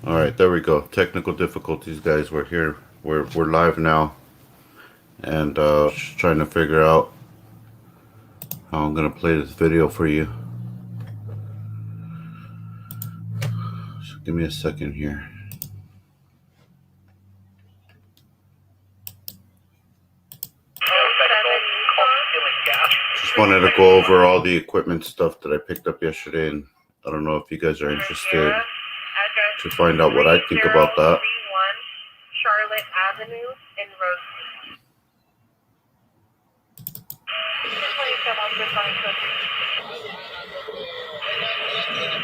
All right, there we go. Technical difficulties, guys. We're here. We're live now, and just trying to figure out how I'm gonna play this video for you. So give me a second here. Just wanted to go over all the equipment stuff that I picked up yesterday, and I don't know if you guys are interested to find out what I think about that. Charlotte Avenue in Rose.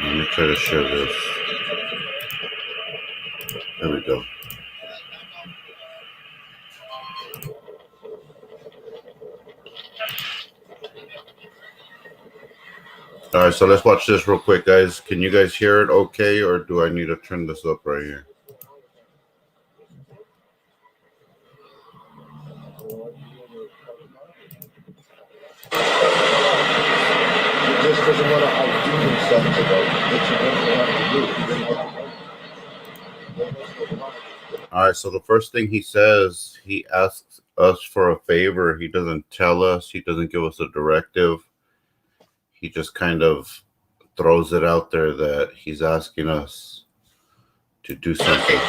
Let me try to share this. There we go. All right, so let's watch this real quick, guys. Can you guys hear it okay, or do I need to turn this up right here? Just doesn't want to outdo himself today. That's what you have to do. All right, so the first thing he says, he asks us for a favor. He doesn't tell us. He doesn't give us a directive. He just kind of throws it out there that he's asking us to do something.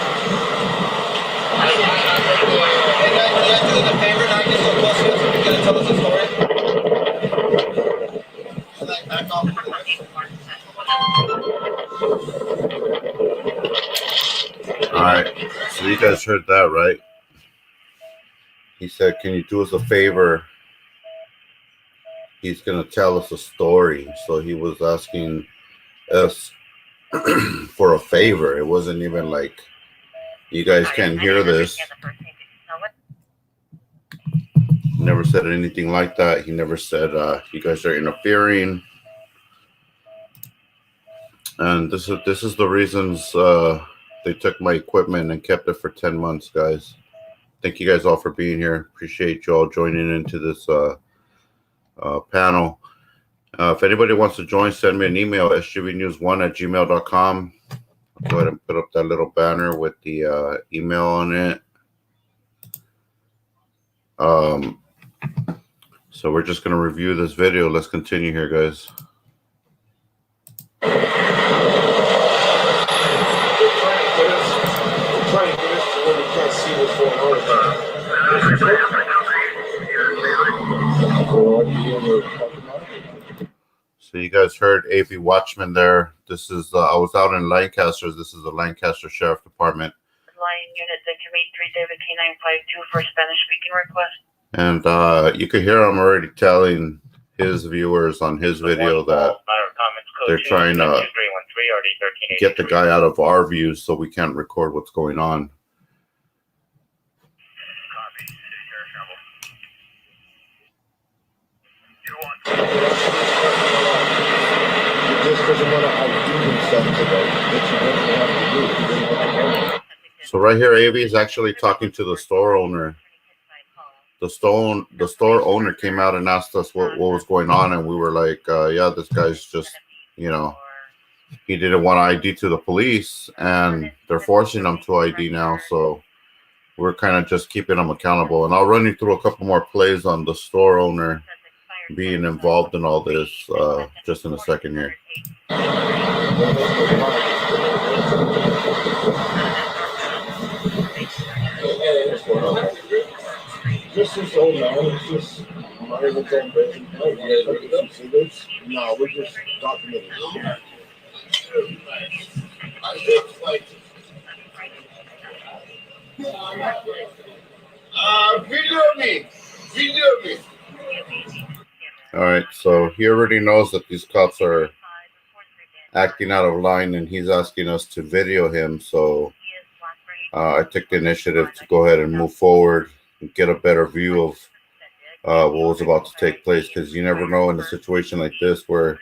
All right, so you guys heard that, right? He said, can you do us a favor? He's going to tell us a story. So he was asking us for a favor. It wasn't even like, you guys can't hear this. Never said anything like that. He never said, you guys are interfering. And this is the reasons they took my equipment and kept it for 10 months, guys. Thank you guys all for being here. Appreciate you all joining into this panel. If anybody wants to join, send me an email, sgbnews1@gmail.com. Go ahead and put up that little banner with the email on it. So we're just going to review this video. Let's continue here, guys. So you guys heard A.B. Watchman there. This is, I was out in Lancaster. This is the Lancaster Sheriff Department. Line unit, the Commit 3 David K952 for Spanish speaking request. And you could hear him already telling his viewers on his video that they're trying to get the guy out of our views so we can't record what's going on. So right here, Avi is actually talking to the store owner. The store owner came out and asked us what was going on, and we were like, yeah, this guy's just, you know, he didn't want ID to the police, and they're forcing him to ID now, so we're kind of just keeping him accountable. And I'll run you through a couple more plays on the store owner being involved in all this just in a second here. This is old now. It's just not even saying no, we're just documenting. Video me. All right, so he already knows that these cops are acting out of line, and he's asking us to video him. So I took the initiative to go ahead and move forward and get a better view of what was about to take place, because you never know in a situation like this where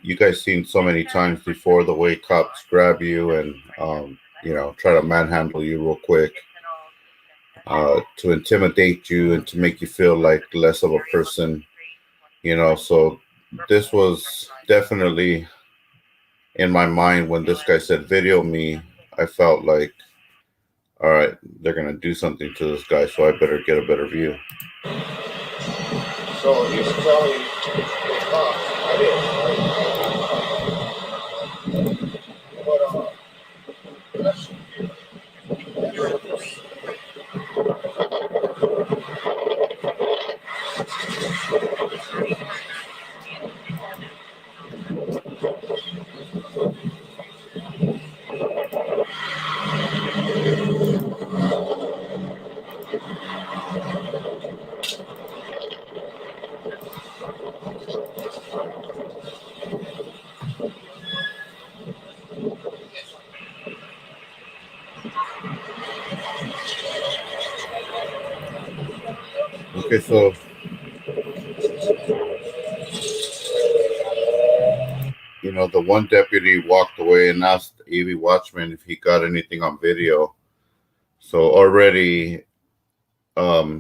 you guys seen so many times before the way cops grab you and you know, try to manhandle you real quick to intimidate you and to make you feel like less of a person, you know. So this was definitely in my mind, when this guy said video me, I felt like, all right, they're going to do something to this guy, so I better get a better view. So he's telling the cops, I didn't, but that's, Okay, so the one deputy walked away and asked AV Watchman if he got anything on video. So already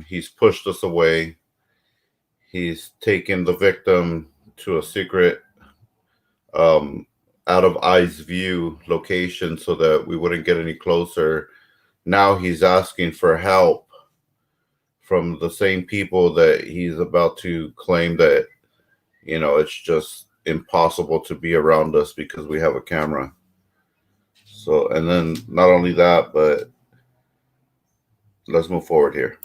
he's pushed us away. He's taken the victim to a secret out of eyes view location so that we wouldn't get any closer. Now he's asking for help from the same people that he's about to claim that, it's just impossible to be around us because we have a camera. So, and then not only that, but let's move forward here.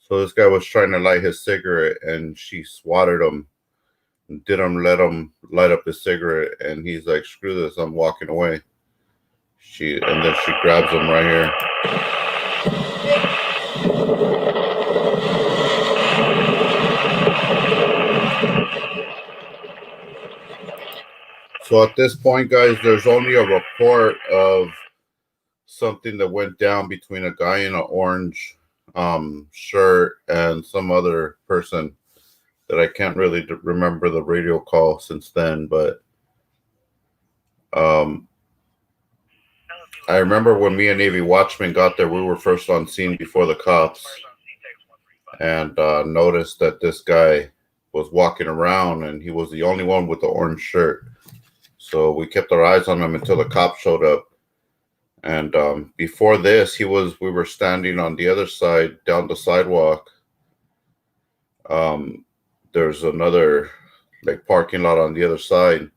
So this guy was trying to light his cigarette and she swatted him, didn't let him light up his cigarette, and he's like, screw this, I'm walking away. And then she grabs him right here. So at this point, guys, there's only a report of something that went down between a guy in an orange shirt and some other person that I can't really remember the radio call since then, but I remember when me and Navy Watchman got there, we were first on scene before the cops, and noticed that this guy was walking around and he was the only one with the orange shirt. So we kept our eyes on him until the cops showed up. And before this, we were standing on the other side down the sidewalk. There's another parking lot on the other side.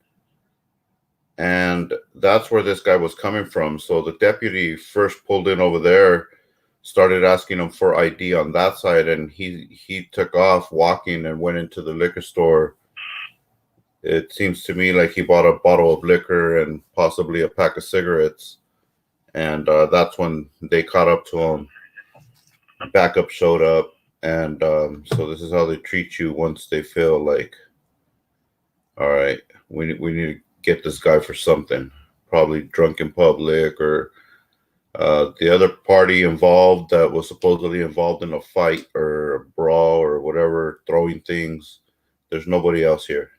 And that's where this guy was coming from. So the deputy first pulled in over there, started asking him for ID on that side, and he took off walking and went into the liquor store. It seems to me like he bought a bottle of liquor and possibly a pack of cigarettes. And that's when they caught up to him. Backup showed up. And so this is how they treat you once they feel like, all right, we need to get this guy for something. Probably drunk in public, or the other party involved that was supposedly involved in a fight or a brawl or whatever, throwing things. There's nobody else here.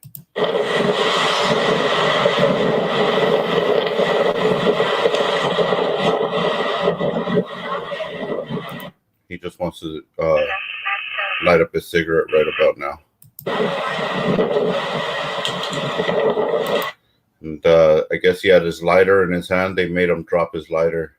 He just wants to light up his cigarette right about now. And I guess he had his lighter in his hand. They made him drop his lighter.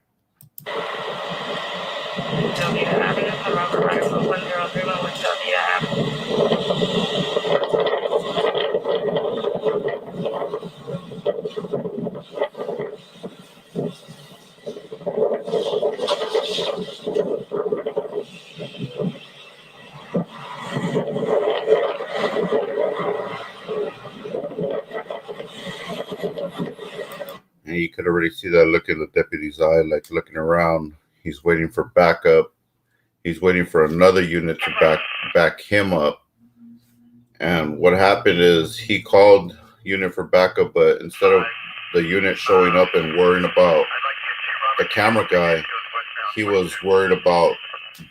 And you could already see that look in the deputy's eye, like looking around. He's waiting for backup. He's waiting for another unit to back him up. And what happened is he called unit for backup, but instead of the unit showing up and worrying about the camera guy, he was worried about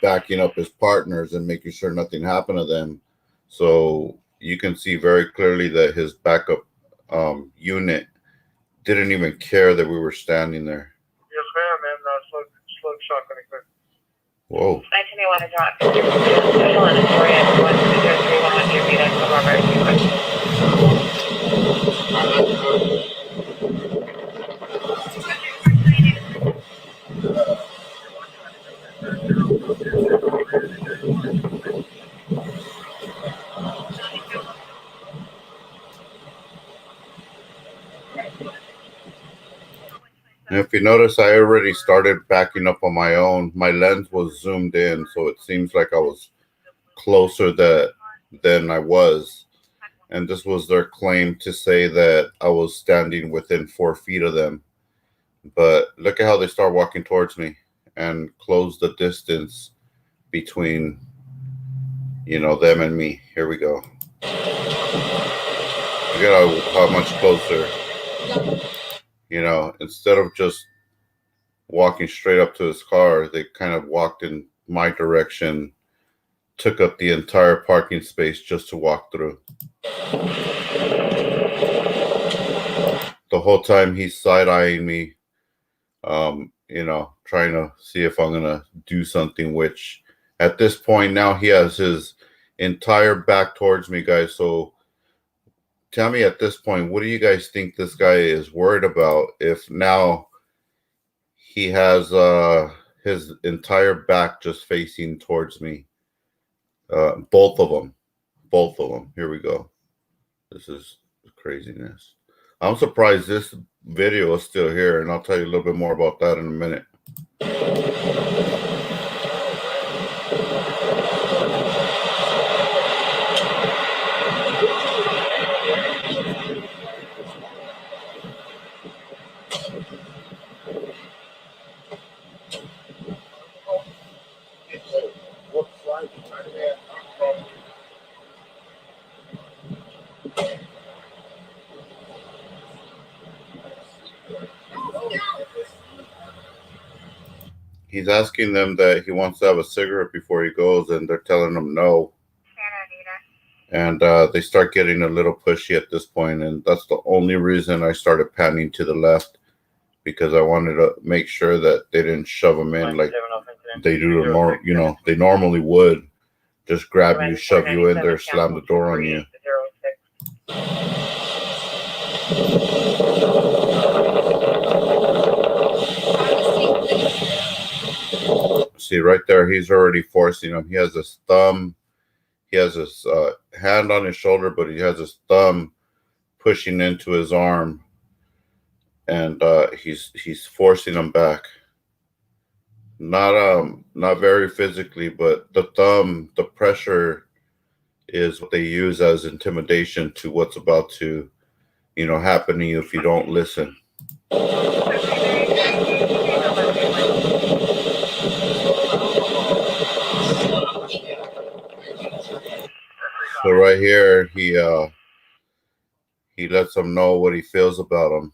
backing up his partners and making sure nothing happened to them. So you can see very clearly that his backup unit didn't even care that we were standing there. Yes, ma'am, and slug shotgun equipment. Whoa. 1981 is not official in Astoria, 123 feet of And if you notice, I already started backing up on my own. My lens was zoomed in, so it seems like I was closer than I was. And this was their claim to say that I was standing within 4 feet of them. But look at how they start walking towards me and close the distance between, you know, them and me. Here we go. Look at how much closer. You know, instead of just walking straight up to his car, they kind of walked in my direction, took up the entire parking space just to walk through. The whole time he's side-eyeing me, you know, trying to see if I'm going to do something, which at this point now he has his entire back towards me, guys. So tell me at this point, what do you guys think this guy is worried about if now he has his entire back just facing towards me? Both of them. Here we go. This is craziness. I'm surprised this video is still here, and I'll tell you a little bit more about that in a minute. He's asking them that he wants to have a cigarette before he goes, and they're telling him no. And they start getting a little pushy at this point, and that's the only reason I started panning to the left, because I wanted to make sure that they didn't shove him in like they do, you know, they normally would. Just grab you, shove you in there, slam the door on you. See right there, he's already forcing him. He has his thumb, he has his hand on his shoulder, but he has his thumb pushing into his arm, and he's forcing him back. Not very physically, but the thumb, the pressure is what they use as intimidation to what's about to, you know, happen to you if you don't listen. So right here, he lets them know what he feels about them.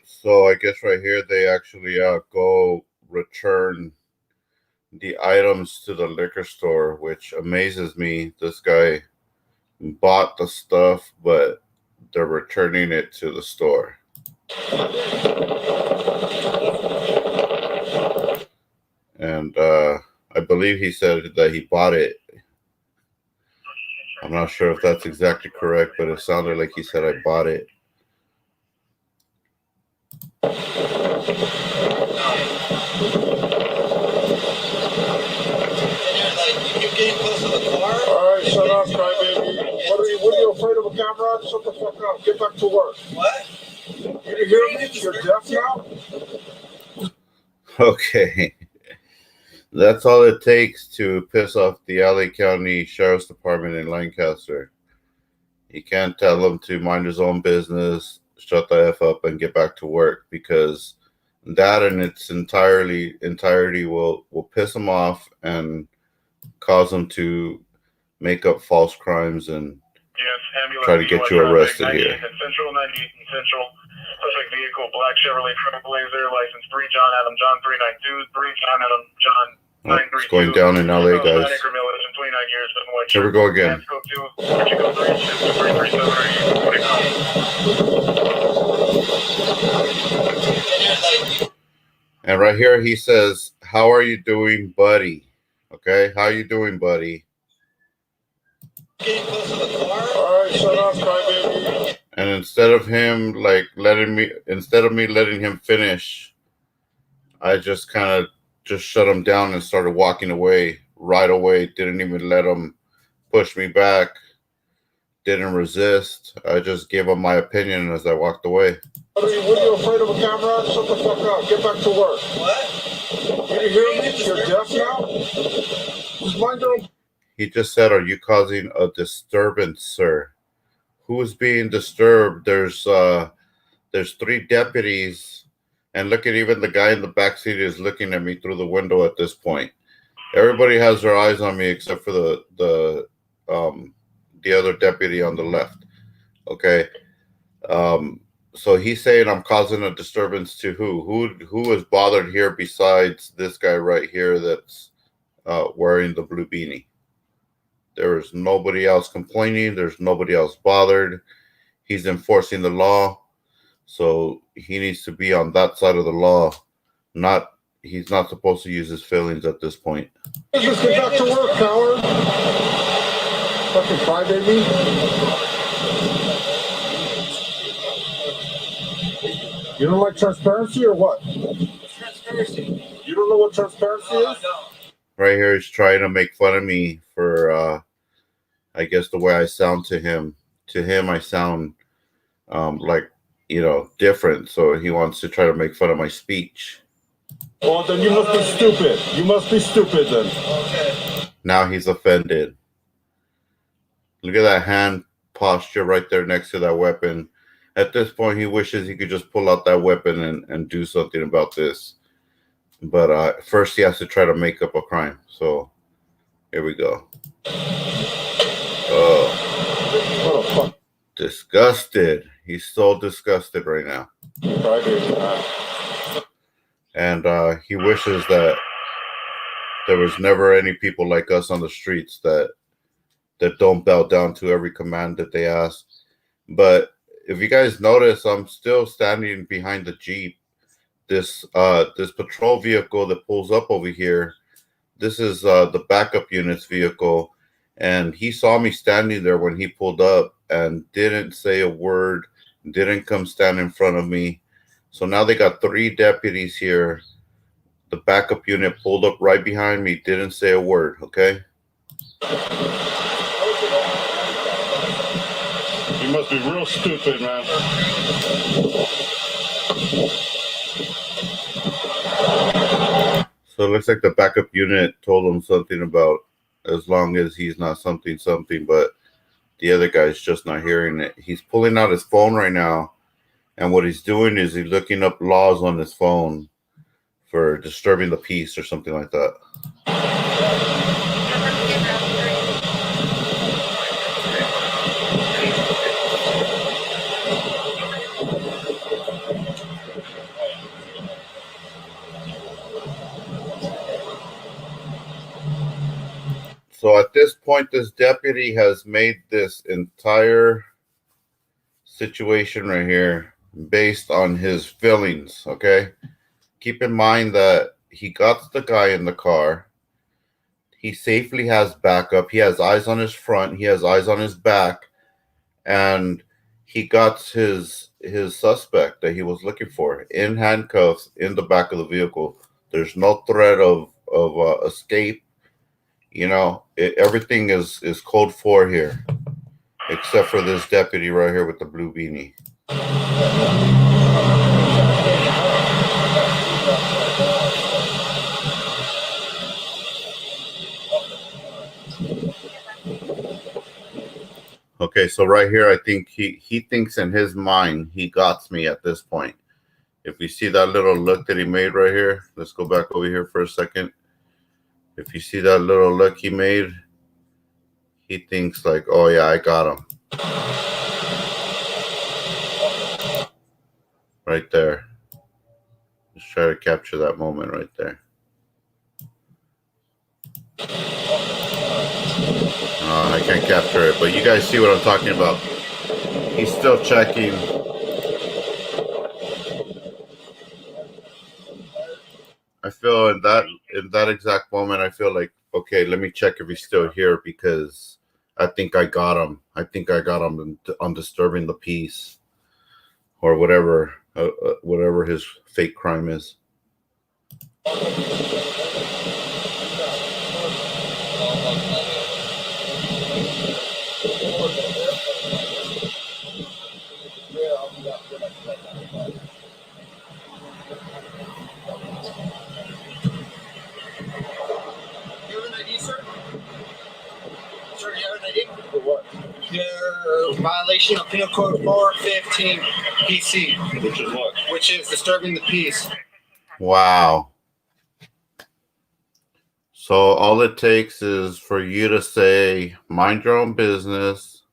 So I guess right here they actually go return the items to the liquor store, which amazes me. This guy bought the stuff, but they're returning it to the store. And I believe he said that he bought it. I'm not sure if that's exactly correct, but it sounded like he said I bought it. You're getting close to the car? Alright, shut up, crybaby. What are you afraid of a camera? Shut the fuck up. Get back to work. What? You didn't hear me? You're deaf now? Okay. That's all it takes to piss off the LA County Sheriff's Department in Lancaster. You can't tell him to mind his own business, shut the F up, and get back to work, because that in its entirety will piss him off and cause him to make up false crimes and Yes, ambulance. try to get you arrested here. Central, 98 in Central. Suspect vehicle, black Chevrolet Trailblazer, license 3 John Adam John 392, 3 John Adam John 932. It's going down in LA, guys. 29 years, white Here we go again. And right here he says, "How are you doing, buddy?" Okay, how you doing, buddy? Getting close to the car? Alright, shut up, crybaby. And instead of him like instead of me letting him finish, I just kind of just shut him down and started walking away right away. Didn't even let him push me back. Didn't resist. I just gave him my opinion as I walked away. What are you afraid of a camera? Shut the fuck up. Get back to work. What? You hear me? You're deaf now? Just mind your own. He just said, "Are you causing a disturbance, sir?" Who is being disturbed? There's 3 deputies, and look at even the guy in the back seat is looking at me through the window at this point. Everybody has their eyes on me except for the other deputy on the left. Okay. So he's saying I'm causing a disturbance to who is bothered here besides this guy right here that's wearing the blue beanie. There is nobody else complaining. There's nobody else bothered. He's enforcing the law. So he needs to be on that side of the law. He's not supposed to use his feelings at this point. Just get back to work, coward. Fucking crybaby. You don't like transparency or what? Transparency. You don't know what transparency is? No. Right here, he's trying to make fun of me for, I guess, the way I sound to him. To him, I sound like, different. So he wants to try to make fun of my speech. Well, then you must be stupid. You must be stupid then. Okay. Now he's offended. Look at that hand posture right there next to that weapon. At this point, he wishes he could just pull out that weapon and do something about this. But first, he has to try to make up a crime. So here we go. Oh, disgusted. He's so disgusted right now. And he wishes that there was never any people like us on the streets that don't bow down to every command that they ask. But if you guys notice, I'm still standing behind the Jeep. This patrol vehicle that pulls up over here, this is the backup unit's vehicle. And he saw me standing there when he pulled up and didn't say a word, didn't come stand in front of me. So now they got 3 deputies here. The backup unit pulled up right behind me, didn't say a word, okay? You must be real stupid, man. So it looks like the backup unit told him something about as long as he's not something, but the other guy's just not hearing it. He's pulling out his phone right now, and what he's doing is he's looking up laws on his phone for disturbing the peace or something like that. So at this point, this deputy has made this entire situation right here based on his feelings, okay? Keep in mind that he got the guy in the car. He safely has backup. He has eyes on his front. He has eyes on his back. And he got his suspect that he was looking for in handcuffs in the back of the vehicle. There's no threat of escape. Everything is code 4 here, except for this deputy right here with the blue beanie. Okay, so right here, I think he thinks in his mind he got me at this point. If you see that little look that he made right here, let's go back over here for a second. If you see that little look he made, he thinks like, oh yeah, I got him. Right there. Just try to capture that moment right there. I can't capture it, but you guys see what I'm talking about. He's still checking. I feel in that exact moment, I feel like, okay, let me check if he's still here, because I think I got him. I think I got him on disturbing the peace, or whatever his fake crime is. You have an ID, sir? Sir, you have an ID? For what? Your violation of Penal Code 415 PC, Which is what? which is disturbing the peace. Wow. So all it takes is for you to say, mind your own business,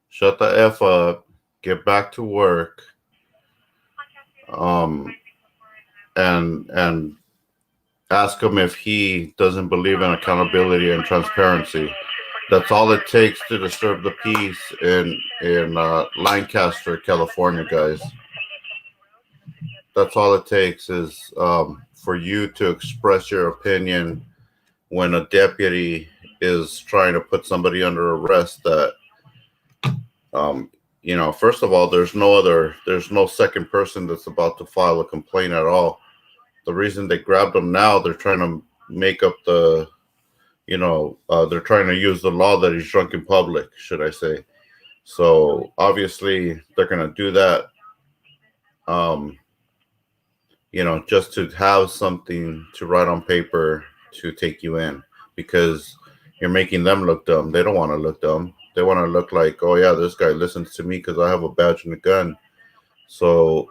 shut the F up, get back to work, and ask him if he doesn't believe in accountability and transparency. That's all it takes to disturb the peace in Lancaster, California, guys. That's all it takes is for you to express your opinion when a deputy is trying to put somebody under arrest that, you know, first of all, there's no second person that's about to file a complaint at all. The reason they grabbed him now, they're trying to make up the, you know, they're trying to use the law that he's drunk in public, should I say. So obviously they're going to do that, you know, just to have something to write on paper to take you in, because you're making them look dumb. They don't want to look dumb. They want to look like, oh yeah, this guy listens to me because I have a badge and a gun. So,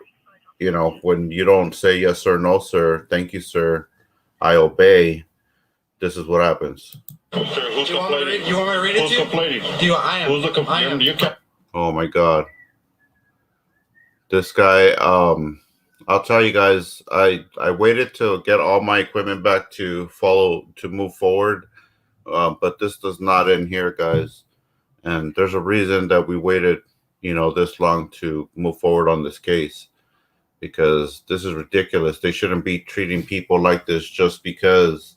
you know, when you don't say yes sir, no sir, thank you sir, I obey, this is what happens. Sir, who's Do you want complaining? me to read it Who's to you? complaining? Do you? I am. Who's the I am. complaint? You can't. Oh my God. This guy, I'll tell you guys, I waited to get all my equipment back to move forward. But this does not end here, guys. And there's a reason that we waited, you know, this long to move forward on this case, because this is ridiculous. They shouldn't be treating people like this just because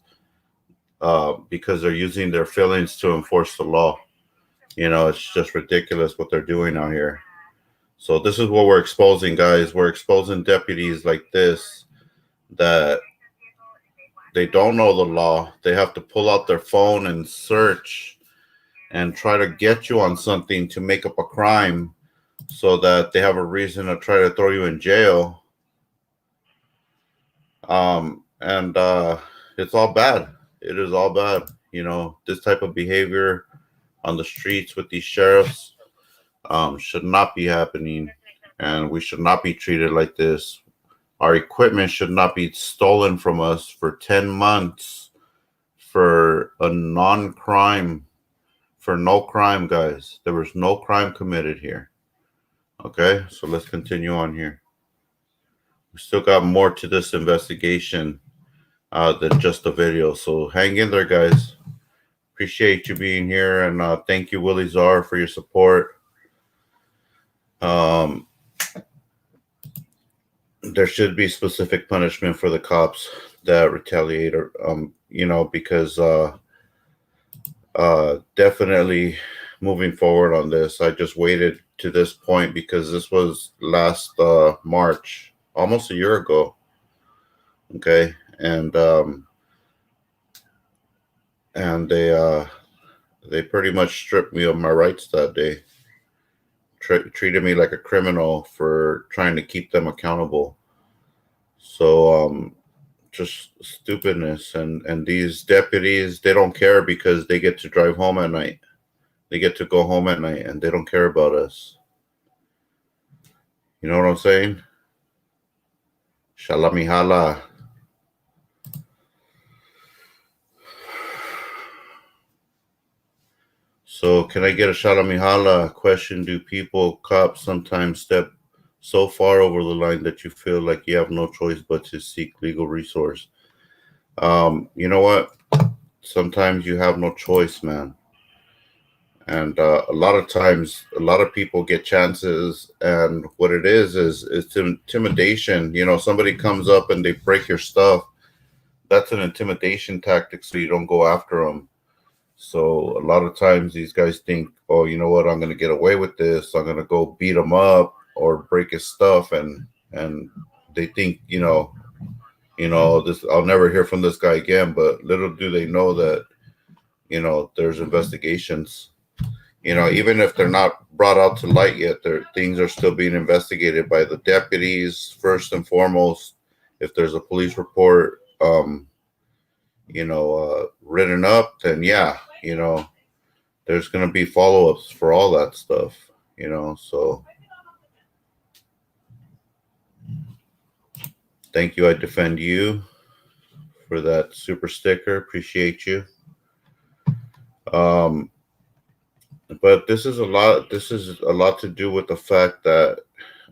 they're using their feelings to enforce the law. You know, it's just ridiculous what they're doing out here. So this is what we're exposing, guys. We're exposing deputies like this that they don't know the law. They have to pull out their phone and search and try to get you on something to make up a crime so that they have a reason to try to throw you in jail. And it's all bad. It is all bad. You know, this type of behavior on the streets with these sheriffs should not be happening, and we should not be treated like this. Our equipment should not be stolen from us for 10 months for a non-crime, for no crime, guys. There was no crime committed here. Okay, so let's continue on here. We still got more to this investigation than just a video. So hang in there, guys. Appreciate you being here, and thank you, Willie Czar, for your support. There should be specific punishment for the cops that retaliate, or you know, because definitely moving forward on this. I just waited to this point because this was last March, almost a year ago. Okay, and they pretty much stripped me of my rights that day. Treated me like a criminal for trying to keep them accountable. So just stupidness. And these deputies, they don't care because they get to drive home at night. They get to go home at night, and they don't care about us. You know what I'm saying? Shalamihala. So can I get a Shalamihala question? Do people, cops, sometimes step so far over the line that you feel like you have no choice but to seek legal resource? You know what? Sometimes you have no choice, man. And a lot of times, a lot of people get chances, and what it is intimidation. You know, somebody comes up and they break your stuff. That's an intimidation tactic, so you don't go after them. So a lot of times these guys think, oh, you know what, I'm going to get away with this. I'm going to go beat him up or break his stuff, and they think, you know, this, I'll never hear from this guy again. But little do they know that, you know, there's investigations. You know, even if they're not brought out to light yet, things are still being investigated by the deputies first and foremost. If there's a police report, written up, then yeah, you know, there's going to be follow-ups for all that stuff, you know. So thank you. I defend you for that super sticker. Appreciate you. But this is a lot to do with the fact that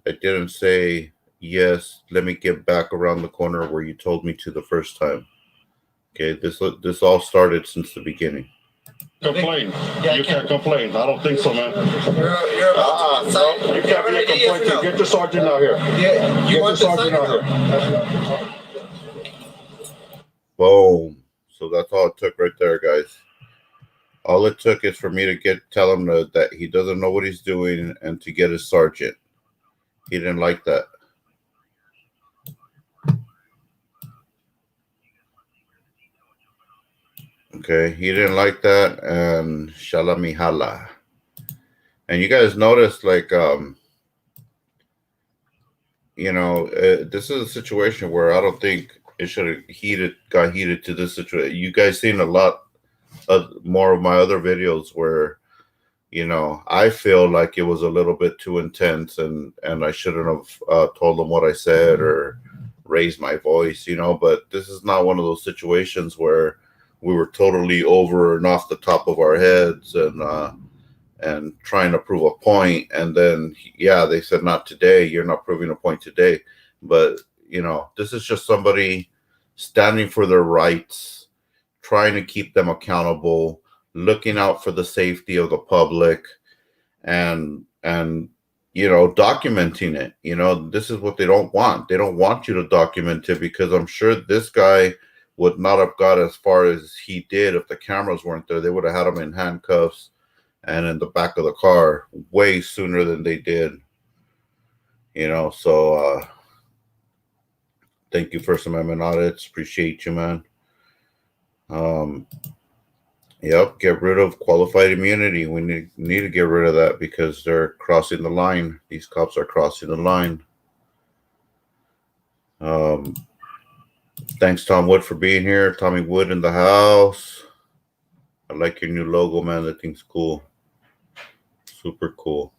I didn't say, yes, let me get back around the corner where you told me to the first time. Okay, this all started since the beginning. Complain. Yeah, you can't complain. I don't think so, man. You're about to sign. You can't be a complainant. Get the sergeant out here. Yeah, you want Get the the sergeant out here. Boom. So that's all it took right there, guys. All it took is for me to tell him that he doesn't know what he's doing and to get his sergeant. He didn't like that. Okay, he didn't like that, and Shalamihala. And you guys notice, like, this is a situation where I don't think it should have got heated to this situation. You guys seen a lot of more of my other videos where, you know, I feel like it was a little bit too intense, and I shouldn't have told them what I said or raised my voice, you know. But this is not one of those situations where we were totally over and off the top of our heads and trying to prove a point. And then, yeah, they said, not today. You're not proving a point today. But, you know, this is just somebody standing for their rights, trying to keep them accountable, looking out for the safety of the public, and you know, documenting it. You know, this is what they don't want. They don't want you to document it, because I'm sure this guy would not have got as far as he did if the cameras weren't there. They would have had him in handcuffs and in the back of the car way sooner than they did. You know, so thank you, First Amendment audits. Appreciate you, man. Yep, get rid of qualified immunity. We need to get rid of that, because they're crossing the line. These cops are crossing the line. Thanks, Tom Wood, for being here. Tommy Wood in the house. I like your new logo, man. That thing's cool. Super cool.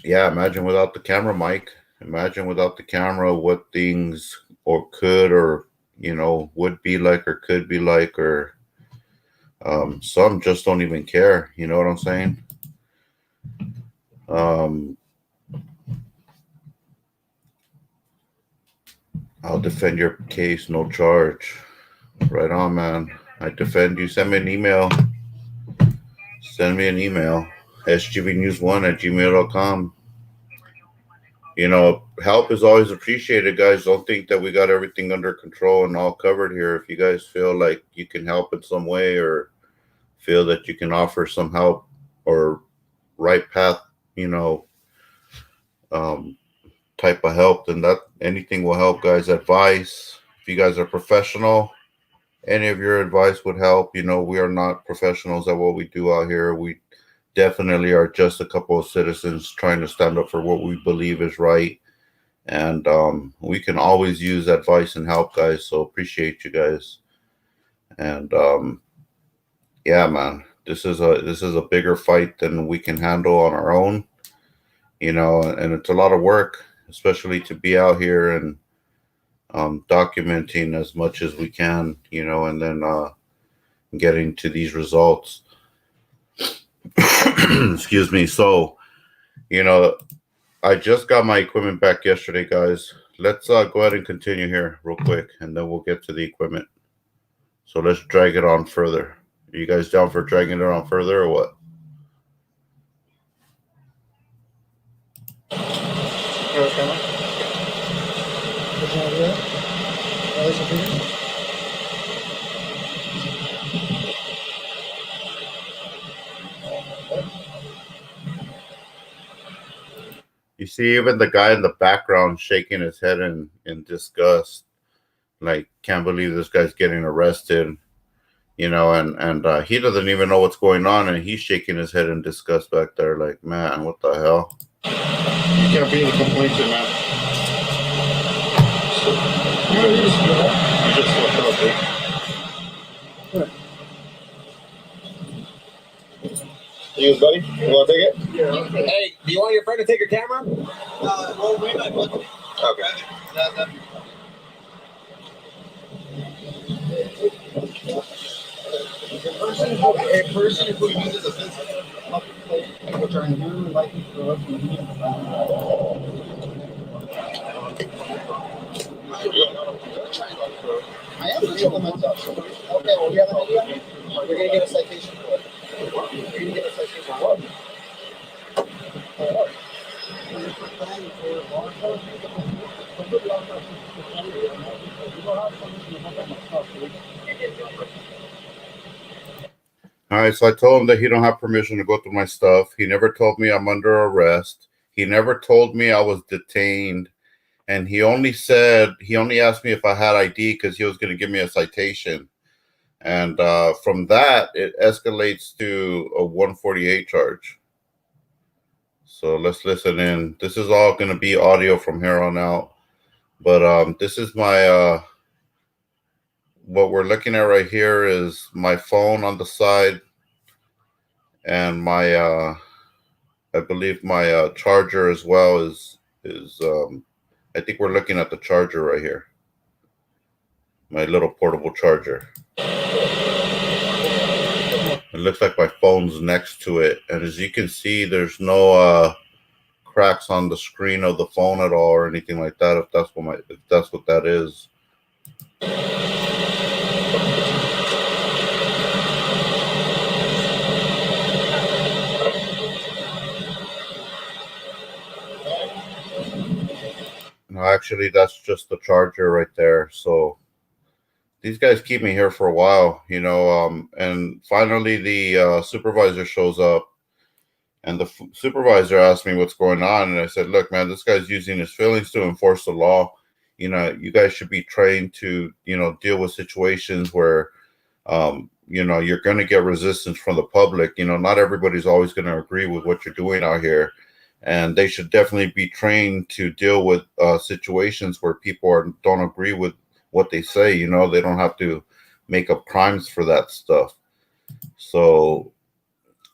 Yeah, imagine without the camera, Mike. Imagine without the camera what things could you know, would be like, or could be like, or some just don't even care. You know what I'm saying? I'll defend your case, no charge. Right on, man. I defend you. Send me an email. Send me an email. sgvnews1@gmail.com. You know, help is always appreciated, guys. Don't think that we got everything under control and all covered here. If you guys feel like you can help in some way, or feel that you can offer some help or right path, you know, type of help, then anything will help, guys. Advice, if you guys are professional, any of your advice would help. You know, we are not professionals at what we do out here. We definitely are just a couple of citizens trying to stand up for what we believe is right. And we can always use advice and help, guys. So appreciate you guys. And yeah, man, this is a bigger fight than we can handle on our own. You know, and it's a lot of work, especially to be out here and documenting as much as we can, you know, and then getting to these results. Excuse me. So, I just got my equipment back yesterday, guys. Let's go ahead and continue here real quick, and then we'll get to the equipment. So let's drag it on further. Are you guys down for dragging it on further or what? You see even the guy in the background shaking his head in disgust. Like, can't believe this guy's getting arrested. And he doesn't even know what's going on, and he's shaking his head in disgust back there. Like, man, what the hell? You can't be in complaints, man. You just fucked up, dude. You, buddy? You want to take it? Yeah. Hey, do you want your friend to take your camera? Well, we might. Okay. A person who uses a physical public place which are inherently likely to corrupt the meaning of I am going to implement up. Okay, well, we have an idea. We're going to get a citation for it. We're going to get a citation for what? All right, so I told him that he don't have permission to go through my stuff. He never told me I'm under arrest. He never told me I was detained. And he only asked me if I had ID because he was going to give me a citation. And from that, it escalates to a 148 charge. So let's listen in. This is all going to be audio from here on out. But this is my, what we're looking at right here is my phone on the side. And my, I believe my charger as well is I think we're looking at the charger right here. My little portable charger. It looks like my phone's next to it. And as you can see, there's no cracks on the screen of the phone at all or anything like that, if that's what that is. No, actually, that's just the charger right there. So these guys keep me here for a while, and finally the supervisor shows up, and the supervisor asked me what's going on. And I said, look, man, this guy's using his feelings to enforce the law. You guys should be trained to, deal with situations where, you're going to get resistance from the public. Not everybody's always going to agree with what you're doing out here. And they should definitely be trained to deal with situations where people don't agree with what they say. They don't have to make up crimes for that stuff. So,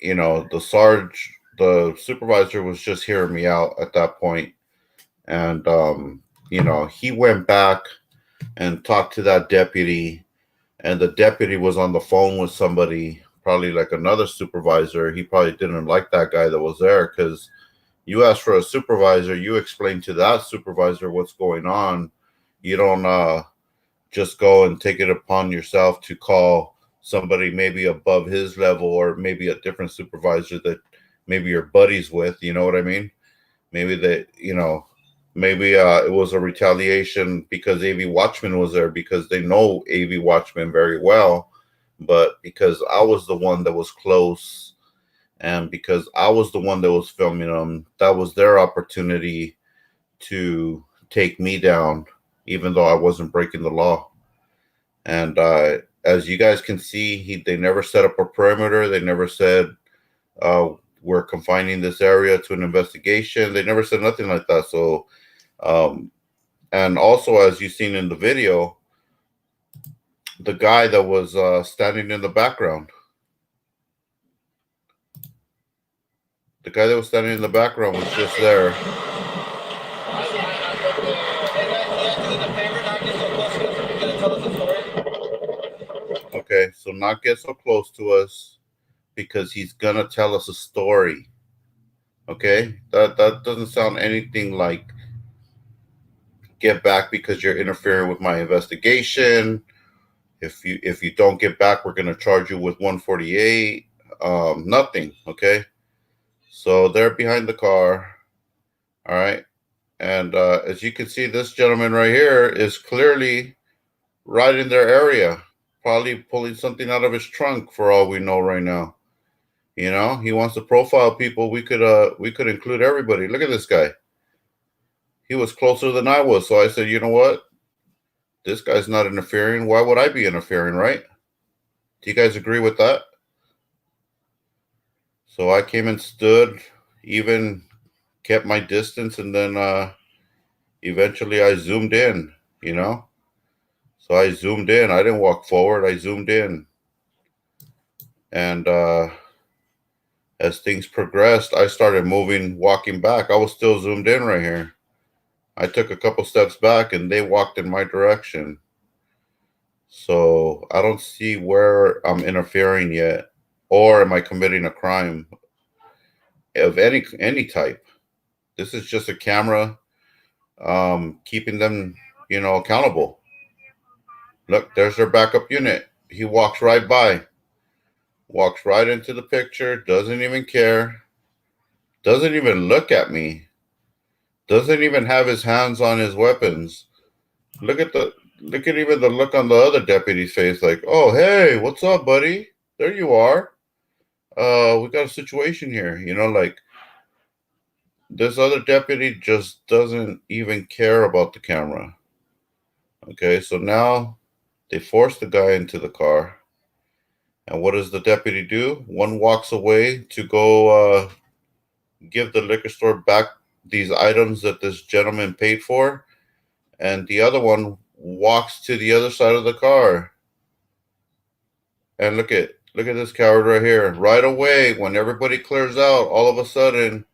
the supervisor was just hearing me out at that point. And, he went back and talked to that deputy. And the deputy was on the phone with somebody, probably like another supervisor. He probably didn't like that guy that was there because you ask for a supervisor, you explain to that supervisor what's going on. You don't just go and take it upon yourself to call somebody maybe above his level or maybe a different supervisor that maybe you're buddies with. You know what I mean? Maybe maybe it was a retaliation because AV Watchman was there because they know AV Watchman very well. But because I was the one that was close, and because I was the one that was filming them, that was their opportunity to take me down, even though I wasn't breaking the law. And as you guys can see, they never set up a perimeter. They never said, we're confining this area to an investigation. They never said nothing like that. So, and also, as you've seen in the video, the guy that was standing in the background, the guy that was standing in the background was just there. Okay, so so not get so close to us because he's gonna tell us a story. Okay, that doesn't sound anything like get back because you're interfering with my investigation. If you don't get back, we're gonna charge you with 148. Nothing. Okay, so they're behind the car. All right, and as you can see, this gentleman right here is clearly right in their area, probably pulling something out of his trunk for all we know right now. You know, he wants to profile people. We could include everybody. Look at this guy. He was closer than I was, so I said, you know what? This guy's not interfering. Why would I be interfering, right? Do you guys agree with that? So I came and stood, even kept my distance, and then eventually I zoomed in, you know? So I zoomed in. I didn't walk forward. I zoomed in. And as things progressed, I started moving, walking back. I was still zoomed in right here. I took a couple steps back, and they walked in my direction. So I don't see where I'm interfering yet, or am I committing a crime of any type. This is just a camera keeping them, you know, accountable. Look, there's their backup unit. He walks right by, walks right into the picture, doesn't even care, doesn't even look at me, doesn't even have his hands on his weapons. Look at even the look on the other deputy's face, like, oh, hey, what's up, buddy? There you are. We got a situation here, you know, like this other deputy just doesn't even care about the camera. Okay, so now they force the guy into the car. And what does the deputy do? One walks away to go give the liquor store back these items that this gentleman paid for. And the other one walks to the other side of the car. And look at this coward right here. Right away, when everybody clears out, all of a sudden,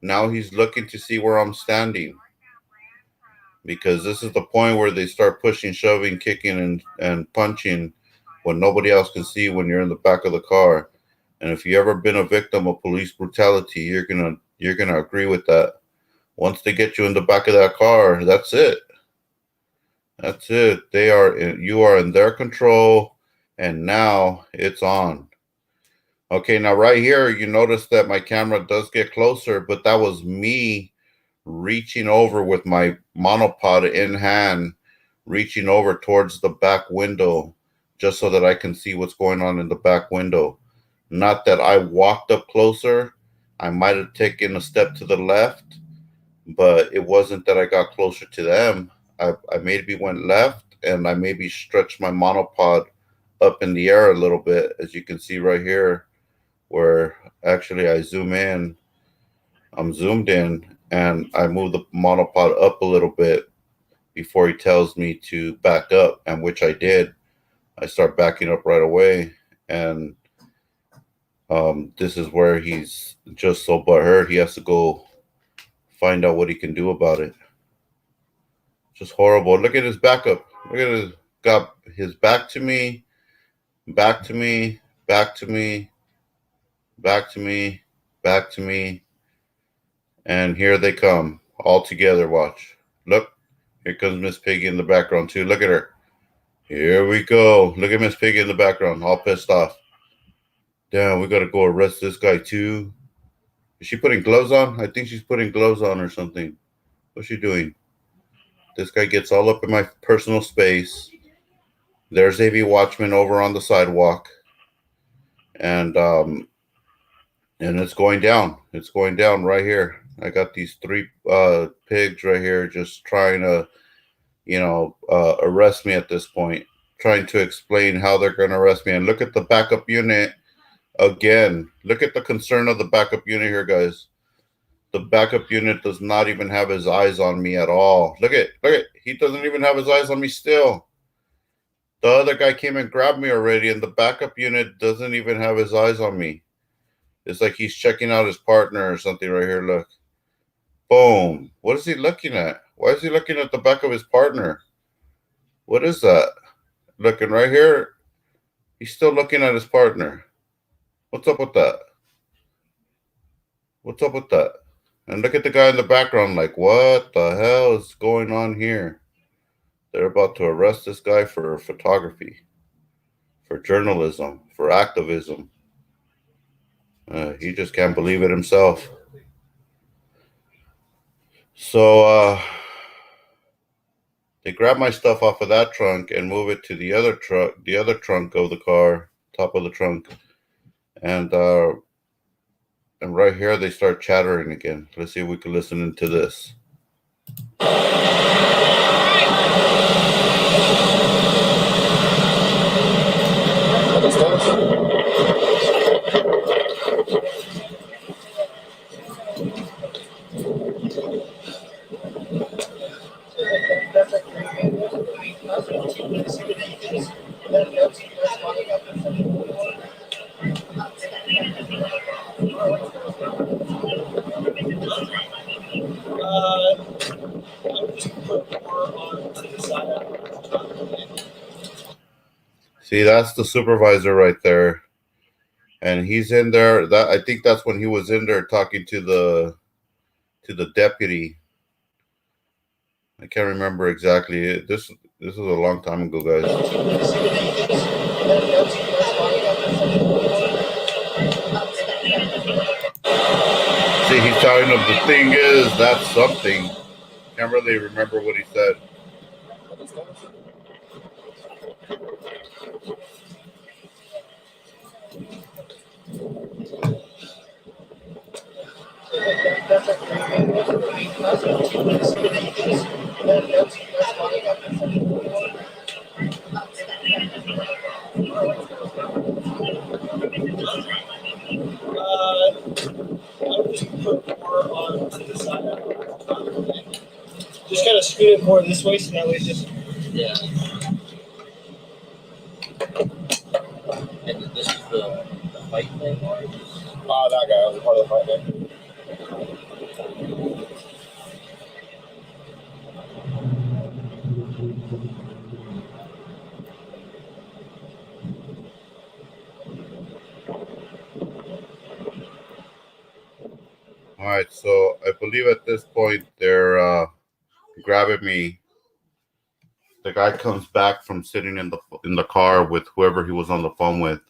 now he's looking to see where I'm standing. Because this is the point where they start pushing, shoving, kicking, and punching when nobody else can see when you're in the back of the car. And if you've ever been a victim of police brutality, you're gonna agree with that. Once they get you in the back of that car, that's it. That's it. You are in their control, and now it's on. Okay, now right here, you notice that my camera does get closer, but that was me reaching over with my monopod in hand, reaching over towards the back window, just so that I can see what's going on in the back window. Not that I walked up closer. I might have taken a step to the left, but it wasn't that I got closer to them. I maybe went left, and I maybe stretched my monopod up in the air a little bit, as you can see right here, where actually I zoom in. I'm zoomed in, and I move the monopod up a little bit before he tells me to back up, and which I did. I start backing up right away, and this is where he's just so butthurt. He has to go find out what he can do about it. Just horrible. Look at his backup. Look at his, got his back to me, back to me, back to me, back to me, back to me. And here they come all together. Watch. Look, here comes Miss Piggy in the background too. Look at her. Here we go. Look at Miss Piggy in the background, all pissed off. Damn, we gotta go arrest this guy too. Is she putting gloves on? I think she's putting gloves on or something. What's she doing? This guy gets all up in my personal space. There's AV Watchman over on the sidewalk. And it's going down. It's going down right here. I got these three pigs right here just trying to, you know, arrest me at this point. Trying to explain how they're going to arrest me. And look at the backup unit again. Look at the concern of the backup unit here, guys. The backup unit does not even have his eyes on me at all. Look at. He doesn't even have his eyes on me still. The other guy came and grabbed me already, and the backup unit doesn't even have his eyes on me. It's like he's checking out his partner or something right here. Look. Boom. What is he looking at? Why is he looking at the back of his partner? What is that? Looking right here. He's still looking at his partner. What's up with that? What's up with that? And look at the guy in the background like, what the hell is going on here? They're about to arrest this guy for photography, for journalism, for activism. He just can't believe it himself. So they grab my stuff off of that trunk and move it to the other trunk of the car, top of the trunk. And right here they start chattering again. Let's see if we can listen into this. See, that's the supervisor right there. And he's in there. I think that's when he was in there talking to the deputy. I can't remember exactly. This is a long time ago, guys. See, he's telling him the thing is, that's something. Can't really remember what he said. Just kind of scoot it more this way, so that way just. Yeah. And this is the fight thing? Oh, that guy was part of the fight thing. All right, so I believe at this point they're grabbing me. The guy comes back from sitting in the car with whoever he was on the phone with,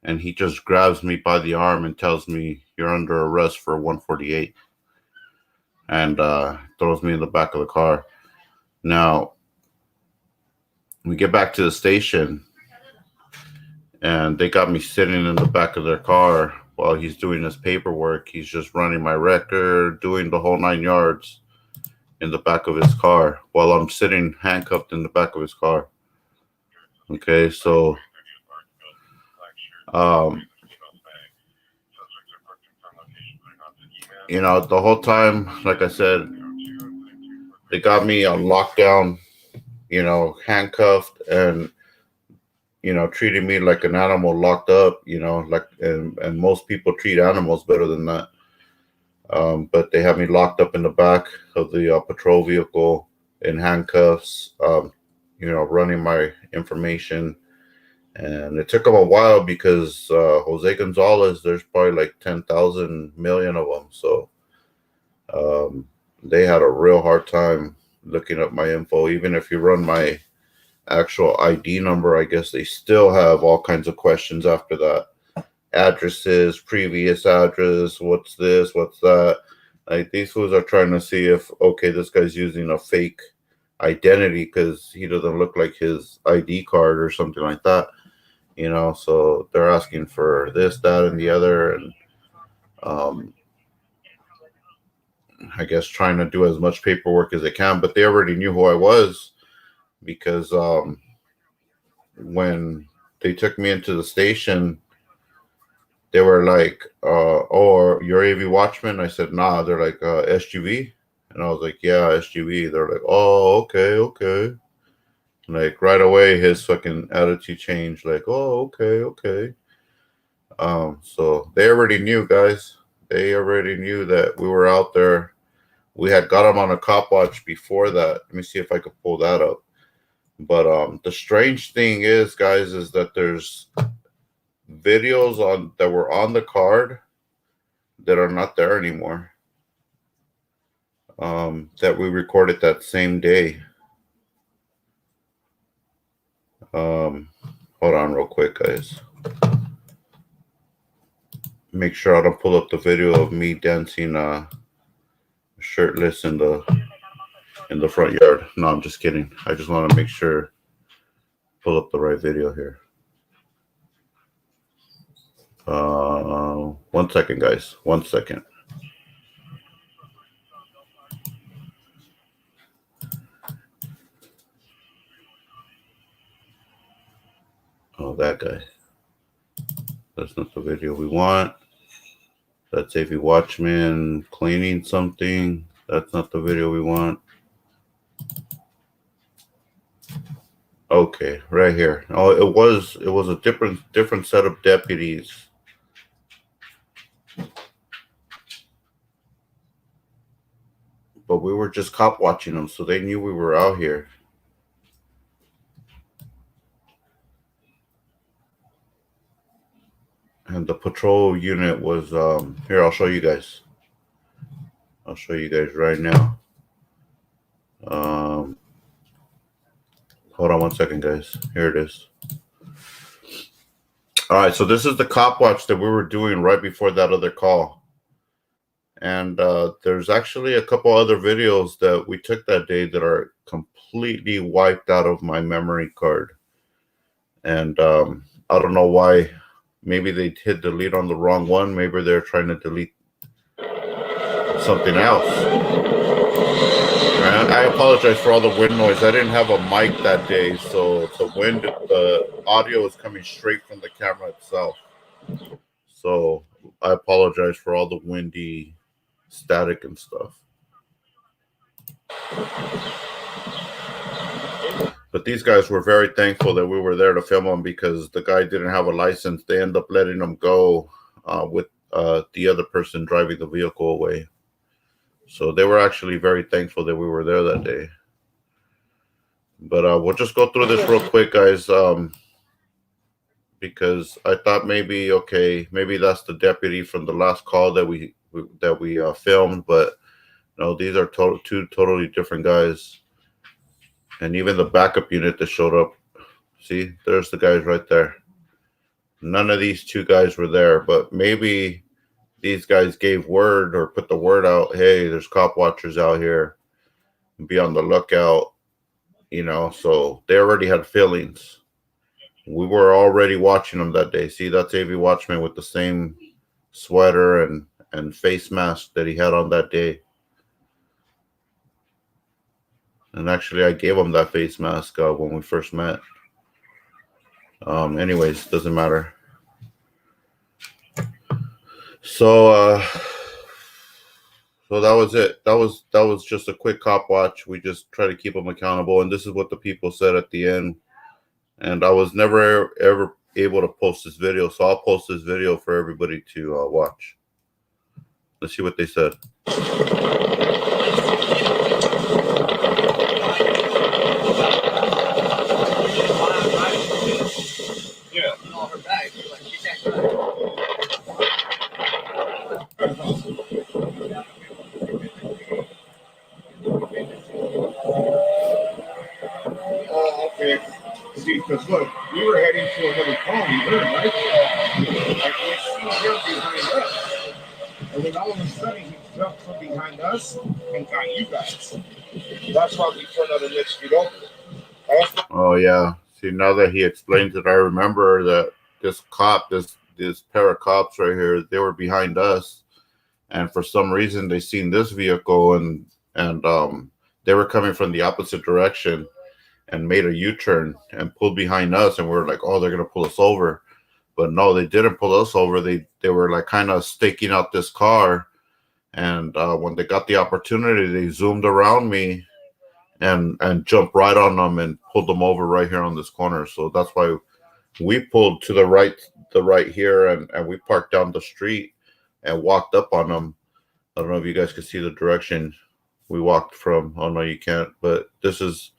and he just grabs me by the arm and tells me, "You're under arrest for 148," and throws me in the back of the car. Now we get back to the station, and they got me sitting in the back of their car while he's doing his paperwork. He's just running my record, doing the whole 9 yards in the back of his car while I'm sitting handcuffed in the back of his car. Okay, so you know, the whole time, like I said, they got me on lockdown, you know, handcuffed, and you know, treating me like an animal locked up, you know, like and most people treat animals better than that. But they have me locked up in the back of the patrol vehicle in handcuffs, you know, running my information. And it took them a while because Jose Gonzalez, there's probably like 10,000 million of them. So they had a real hard time looking up my info. Even if you run my actual ID number, I guess they still have all kinds of questions after that. Addresses, previous address, what's this, what's that. Like, these fools are trying to see if, okay, this guy's using a fake identity because he doesn't look like his ID card or something like that, you know. So they're asking for this, that, and the other, and I guess trying to do as much paperwork as they can. But they already knew who I was because when they took me into the station, they were like, "Oh, you're AV Watchman?" I said, "Nah." They're like, "SGV?" And I was like, "Yeah, SGV." They're like, "Oh, okay." Like right away, his fucking attitude changed. Like, "Oh, okay." So they already knew, guys. They already knew that we were out there. We had got him on a cop watch before that. Let me see if I could pull that up. But the strange thing is, guys, is that there's videos on that were on the card that are not there anymore. That we recorded that same day. Hold on real quick, guys. Make sure I don't pull up the video of me dancing shirtless in the front yard. No, I'm just kidding. I just want to make sure pull up the right video here. 1 second, guys. 1 second. Oh, that guy. That's not the video we want. That's AV Watchman cleaning something. That's not the video we want. Okay, right here. Oh, it was a different set of deputies. But we were just cop watching them, so they knew we were out here. And the patrol unit was here. I'll show you guys. I'll show you guys right now. Hold on 1 second, guys. Here it is. All right, so this is the cop watch that we were doing right before that other call. And there's actually a couple other videos that we took that day that are completely wiped out of my memory card. And I don't know why. Maybe they hit delete on the wrong one. Maybe they're trying to delete something else. And I apologize for all the wind noise. I didn't have a mic that day, so the audio is coming straight from the camera itself. So I apologize for all the windy static and stuff. But these guys were very thankful that we were there to film them because the guy didn't have a license. They ended up letting him go with the other person driving the vehicle away. So they were actually very thankful that we were there that day. But we'll just go through this real quick, guys, because I thought maybe, okay, maybe that's the deputy from the last call that we filmed. But no, these are two totally different guys. And even the backup unit that showed up, see, there's the guys right there. None of these two guys were there, but maybe these guys gave word or put the word out, hey, there's cop watchers out here. Be on the lookout, you know, so they already had feelings. We were already watching them that day. See, that's AV Watchman with the same sweater and face mask that he had on that day. And actually, I gave him that face mask when we first met. Anyways, doesn't matter. So that was it. That was just a quick cop watch. We just try to keep them accountable. And this is what the people said at the end. And I was never ever able to post this video, so I'll post this video for everybody to watch. Let's see what they said. Okay. See, because look, we were heading to another county there, right? Like we see him behind us. And then all of a sudden he jumped from behind us and got you guys. That's why we turned out and mixed it over. Oh yeah. See, now that he explains it, I remember that this cop, this pair of cops right here, they were behind us, and for some reason they seen this vehicle and they were coming from the opposite direction and made a U-turn and pulled behind us, and we were like, oh, they're gonna pull us over. But no, they didn't pull us over. They were like kind of staking out this car, and when they got the opportunity, they zoomed around me and jumped right on them and pulled them over right here on this corner. So that's why we pulled to the right here, and we parked down the street and walked up on them. I don't know if you guys can see the direction we walked from. Oh no, you can't. But this is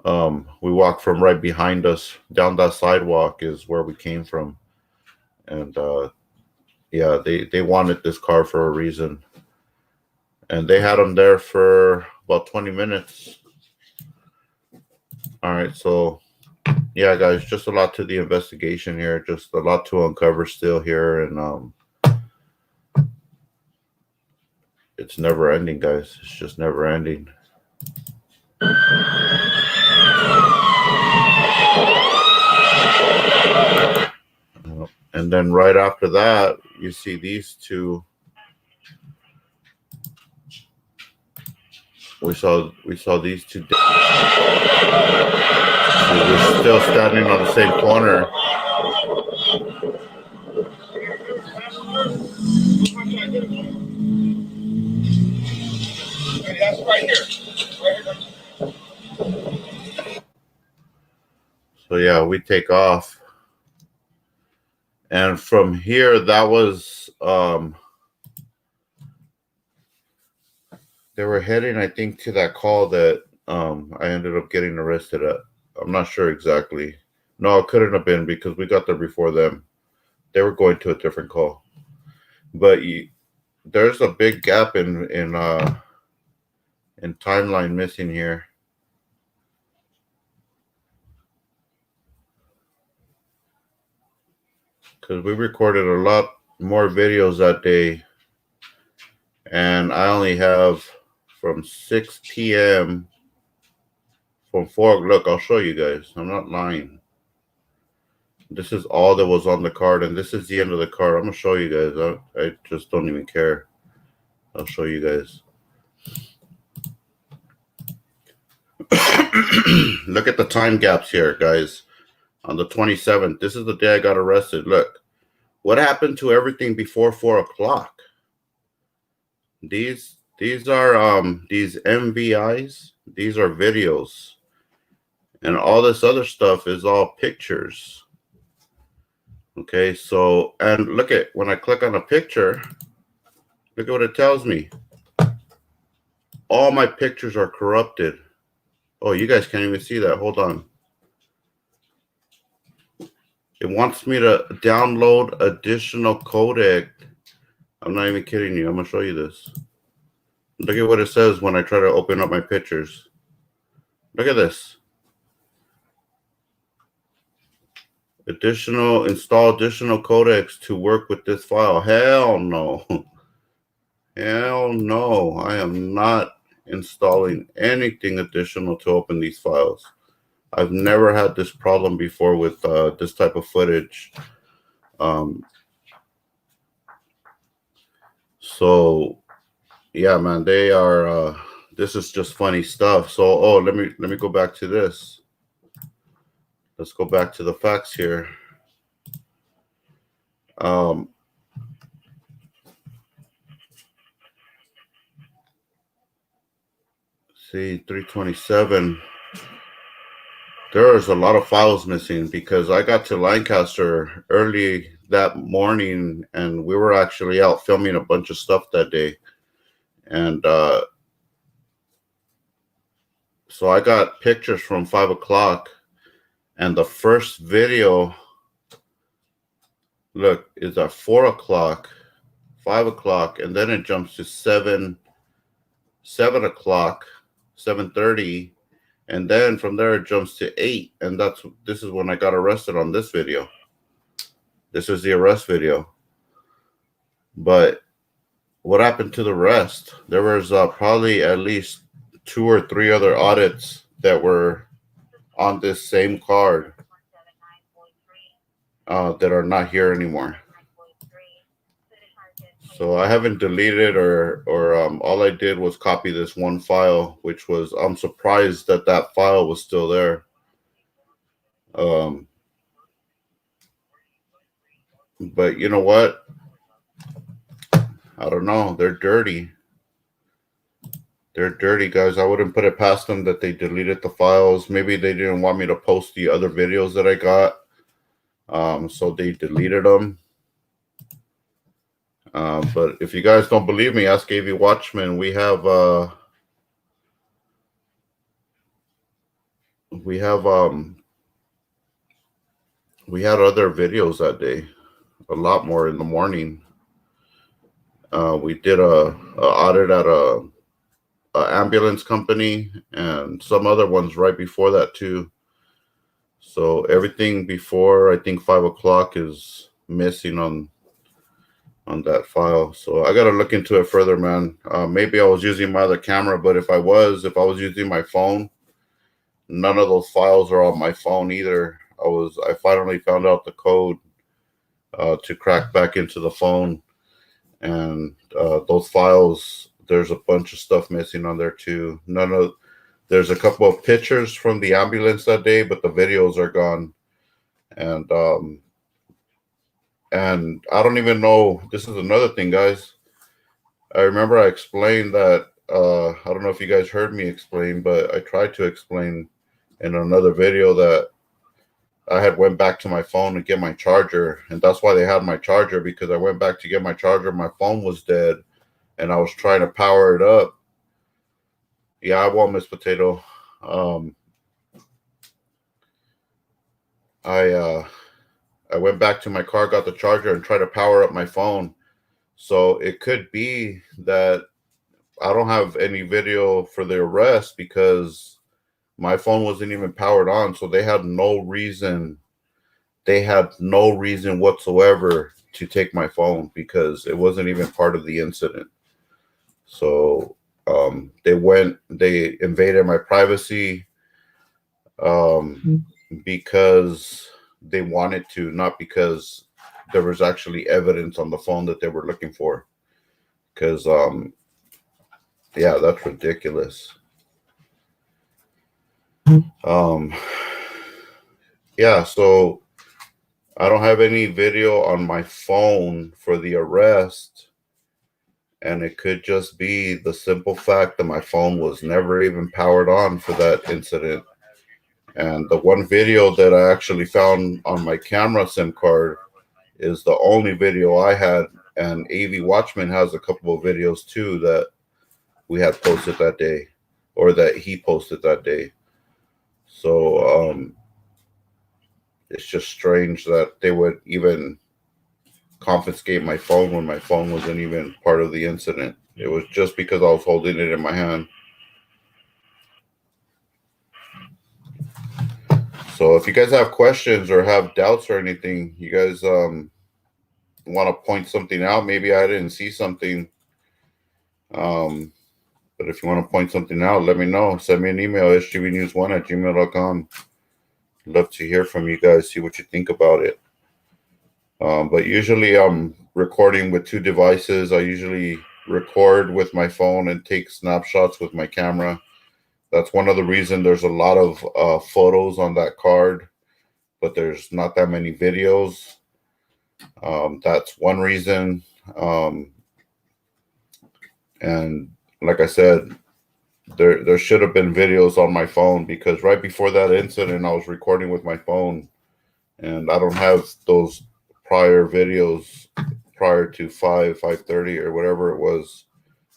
We walked from right behind us down that sidewalk is where we came from. And yeah, they wanted this car for a reason. And they had them there for about 20 minutes. All right, so yeah, guys, just a lot to the investigation here. Just a lot to uncover still here. And it's never ending, guys. It's just never ending. And then right after that, you see these two. We saw these two. So we're still standing on the same corner. That's right here. So yeah, we take off. And from here, that was they were heading, I think, to that call that I ended up getting arrested at. I'm not sure exactly. No, it couldn't have been because we got there before them. They were going to a different call. But there's a big gap in timeline missing here. Because we recorded a lot more videos that day. And I only have from 6 p.m. from 4. Look, I'll show you guys. I'm not lying. This is all that was on the card. And this is the end of the card. I'm going to show you guys. I just don't even care. I'll show you guys. Look at the time gaps here, guys. On the 27th, this is the day I got arrested. Look, what happened to everything before 4 o'clock? These are these MVIs. These are videos, and all this other stuff is all pictures. Okay, so and look at when I click on a picture. Look at what it tells me. All my pictures are corrupted. Oh, you guys can't even see that. Hold on. It wants me to download additional codec. I'm not even kidding you. I'm going to show you this. Look at what it says when I try to open up my pictures. Look at this. Install additional codecs to work with this file. Hell no. Hell no. I am not installing anything additional to open these files. I've never had this problem before with this type of footage. So yeah, man, they are this is just funny stuff. So let me go back to this. Let's go back to the facts here. See, 327. There's a lot of files missing because I got to Lancaster early that morning and we were actually out filming a bunch of stuff that day. And so I got pictures from 5 o'clock and the first video, look, is at 4 o'clock, 5 o'clock, and then it jumps to 7 o'clock, 7:30. And then from there it jumps to 8, and this is when I got arrested on this video. This is the arrest video. But what happened to the rest? There was probably at least 2 or 3 other audits that were on this same card that are not here anymore. So I haven't deleted or all I did was copy this one file, which was, I'm surprised that that file was still there. But you know what? I don't know. They're dirty. They're dirty, guys. I wouldn't put it past them that they deleted the files. Maybe they didn't want me to post the other videos that I got. So they deleted them. But if you guys don't believe me, ask AV Watchman. We have we had other videos that day, a lot more in the morning. We did a audit at a ambulance company and some other ones right before that too. So everything before I think 5 o'clock is missing on that file. So I got to look into it further, man. Maybe I was using my other camera, but if I was using my phone, none of those files are on my phone either. I finally found out the code to crack back into the phone, and those files, there's a bunch of stuff missing on there too. There's a couple of pictures from the ambulance that day, but the videos are gone. And I don't even know, this is another thing, guys. I remember I explained that, I don't know if you guys heard me explain, but I tried to explain in another video that I had went back to my phone to get my charger, and that's why they had my charger, because I went back to get my charger, my phone was dead, and I was trying to power it up. Yeah, I won't, Miss Potato. I went back to my car, got the charger, and tried to power up my phone. So it could be that I don't have any video for the arrest because my phone wasn't even powered on. So they had no reason. They had no reason whatsoever to take my phone because it wasn't even part of the incident. So they invaded my privacy because they wanted to, not because there was actually evidence on the phone that they were looking for. Because yeah, that's ridiculous. Yeah, so I don't have any video on my phone for the arrest, and it could just be the simple fact that my phone was never even powered on for that incident. And the one video that I actually found on my camera SIM card is the only video I had, and AV Watchman has a couple of videos too that we had posted that day, or that he posted that day. So it's just strange that they would even confiscate my phone when my phone wasn't even part of the incident. It was just because I was holding it in my hand. So if you guys have questions or have doubts or anything, you guys want to point something out, maybe I didn't see something. But if you want to point something out, let me know. Send me an email, sgbnews1@gmail.com. Love to hear from you guys, see what you think about it. But usually I'm recording with two devices. I usually record with my phone and take snapshots with my camera. That's one of the reasons there's a lot of photos on that card, but there's not that many videos. That's one reason. And like I said, there should have been videos on my phone, because right before that incident, I was recording with my phone, and I don't have those prior videos prior to 5:30 or whatever it was.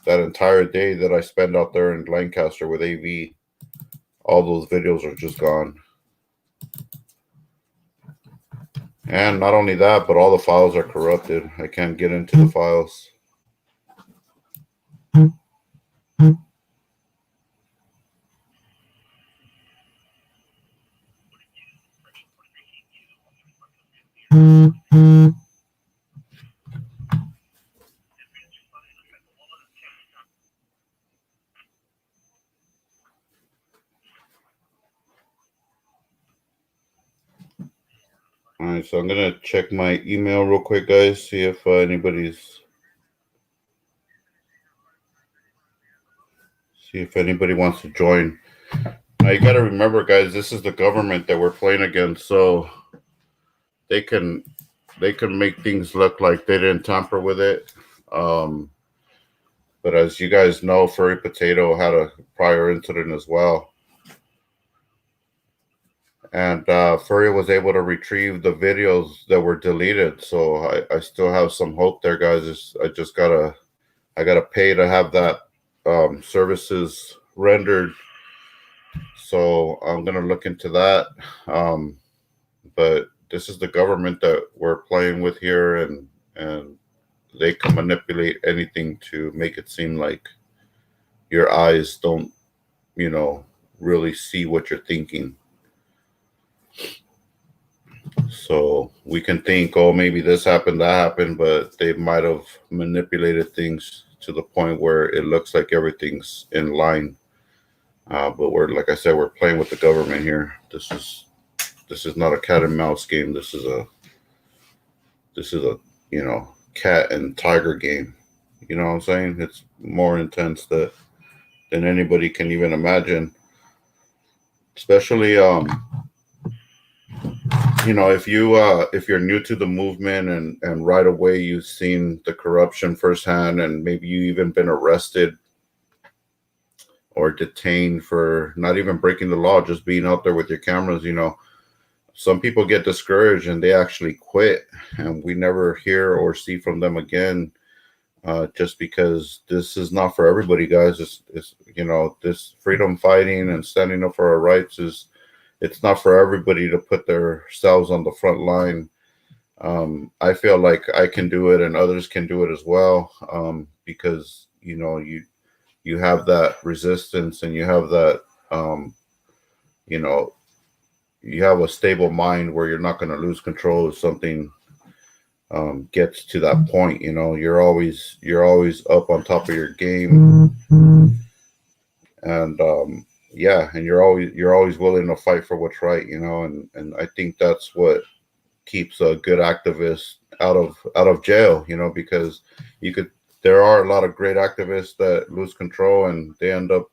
That entire day that I spent out there in Lancaster with AV, all those videos are just gone. And not only that, but all the files are corrupted. I can't get into the files. All right, so I'm going to check my email real quick, guys, see if anybody wants to join. Now, you got to remember, guys, this is the government that we're playing against, so they can make things look like they didn't tamper with it. But as you guys know, Furry Potato had a prior incident as well. And Furry was able to retrieve the videos that were deleted. So I still have some hope there, guys. I gotta pay to have that services rendered So I'm gonna look into that. But this is the government that we're playing with here, and they can manipulate anything to make it seem like your eyes don't, really see what you're thinking. So we can think, oh, maybe this happened, that happened, but they might have manipulated things to the point where it looks like everything's in line. But we're, like I said, we're playing with the government here. This is not a cat and mouse game. This is a cat and tiger game. You know what I'm saying? It's more intense than anybody can even imagine. Especially if you're new to the movement and right away you've seen the corruption firsthand, and maybe you even been arrested or detained for not even breaking the law, just being out there with your cameras. Some people get discouraged and they actually quit, and we never hear or see from them again, just because this is not for everybody, guys. It's this freedom fighting and standing up for our rights it's not for everybody to put themselves on the front line. I feel like I can do it and others can do it as well, because you have that resistance, and you have that you have a stable mind where you're not going to lose control if something gets to that point. You're always up on top of your game, and and you're always willing to fight for what's right. And I think that's what keeps a good activist out of jail. Because there are a lot of great activists that lose control and they end up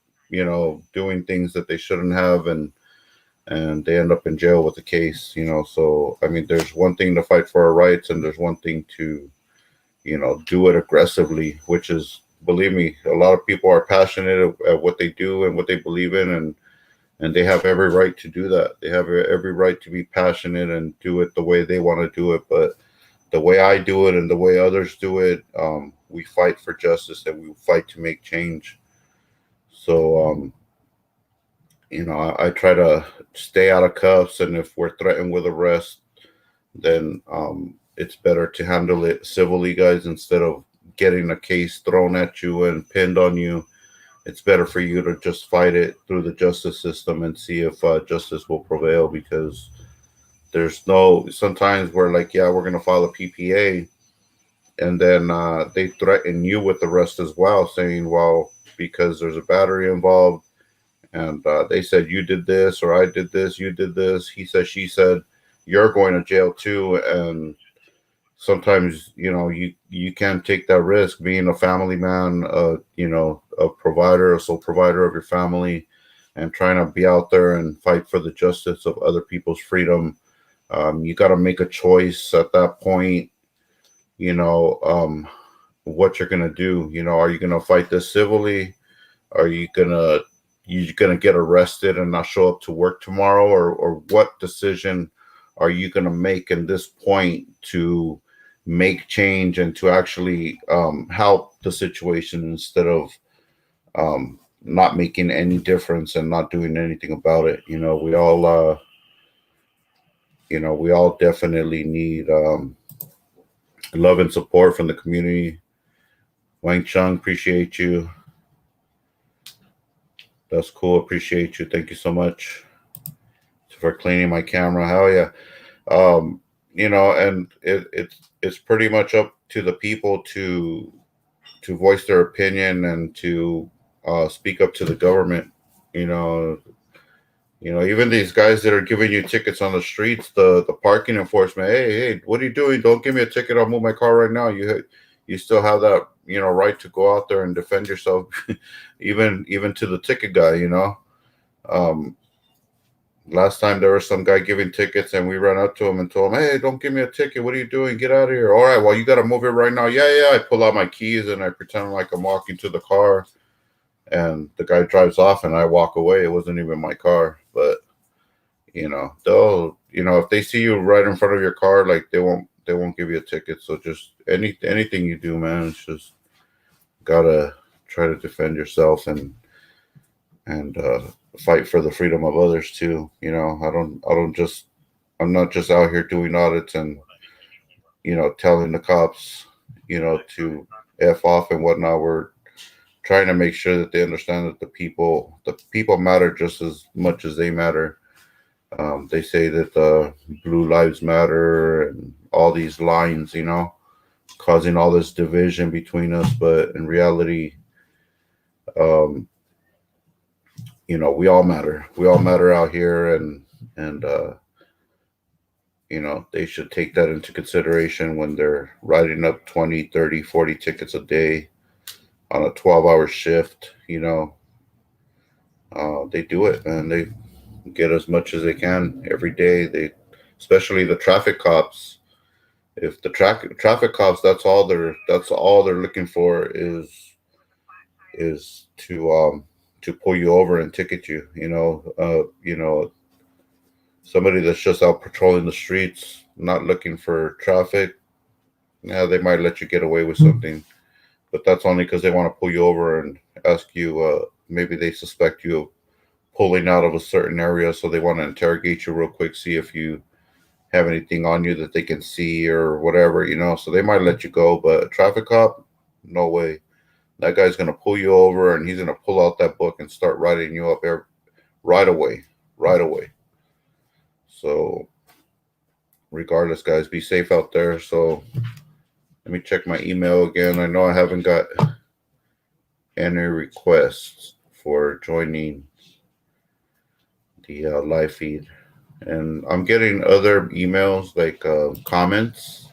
doing things that they shouldn't have, and they end up in jail with the case. So I mean, there's one thing to fight for our rights, and there's one thing to do it aggressively, which is, believe me, a lot of people are passionate at what they do and what they believe in, and they have every right to do that. They have every right to be passionate and do it the way they want to do it. But the way I do it and the way others do it, we fight for justice and we fight to make change. So I try to stay out of cuffs, and if we're threatened with arrest, then it's better to handle it civilly, guys, instead of getting a case thrown at you and pinned on you. It's better for you to just fight it through the justice system and see if justice will prevail, because sometimes we're like, yeah, we're going to file a PPA, and then they threaten you with arrest as well, saying, well, because there's a battery involved, and they said you did this, or I did this, you did this, he said, she said, you're going to jail too. And sometimes you can't take that risk, being a family man, a provider, a sole provider of your family, and trying to be out there and fight for the justice of other people's freedom. You got to make a choice at that point, what you're gonna do. Are you gonna fight this civilly? Are you gonna get arrested and not show up to work tomorrow, or what decision are you gonna make in this point to make change and to actually help the situation, instead of not making any difference and not doing anything about it? We all definitely need love and support from the community. Wang Chung, appreciate you. That's cool. Appreciate you. Thank you so much for cleaning my camera. Hell yeah. And it's pretty much up to the people to voice their opinion and to speak up to the government. Even these guys that are giving you tickets on the streets, the parking enforcement, hey, what are you doing? Don't give me a ticket. I'll move my car right now. You still have that, right to go out there and defend yourself, even to the ticket guy. Last time there was some guy giving tickets, and we ran up to him and told him, hey, don't give me a ticket. What are you doing? Get out of here. All right, well, you got to move it right now. Yeah. I pull out my keys and I pretend like I'm walking to the car, and the guy drives off and I walk away. It wasn't even my car. But they'll, if they see you right in front of your car, like, they won't give you a ticket. So just anything you do, man, it's just gotta try to defend yourself. And and fight for the freedom of others too. You know, I'm not just out here doing audits and, you know, telling the cops, you know, to F off and whatnot. We're trying to make sure that they understand that the people matter just as much as they matter. They say that blue lives matter and all these lines, you know, causing all this division between us. But in reality, you know, we all matter. We all matter out here, and you know, they should take that into consideration when they're writing up 20, 30, 40 tickets a day on a 12-hour shift. You know, they do it, and they get as much as they can every day. They, especially the traffic cops. If the traffic cops, that's all they're looking for is to pull you over and ticket you. You know, somebody that's just out patrolling the streets, not looking for traffic. Yeah, they might let you get away with something, but that's only because they want to pull you over and ask you. Maybe they suspect you of pulling out of a certain area, so they want to interrogate you real quick, see if you have anything on you that they can see or whatever, you know. So they might let you go, but a traffic cop, no way. That guy's gonna pull you over and he's gonna pull out that book and start writing you up right away, right away. So regardless, guys, be safe out there. So let me check my email again. I know I haven't got any requests for joining the live feed, and I'm getting other emails like comments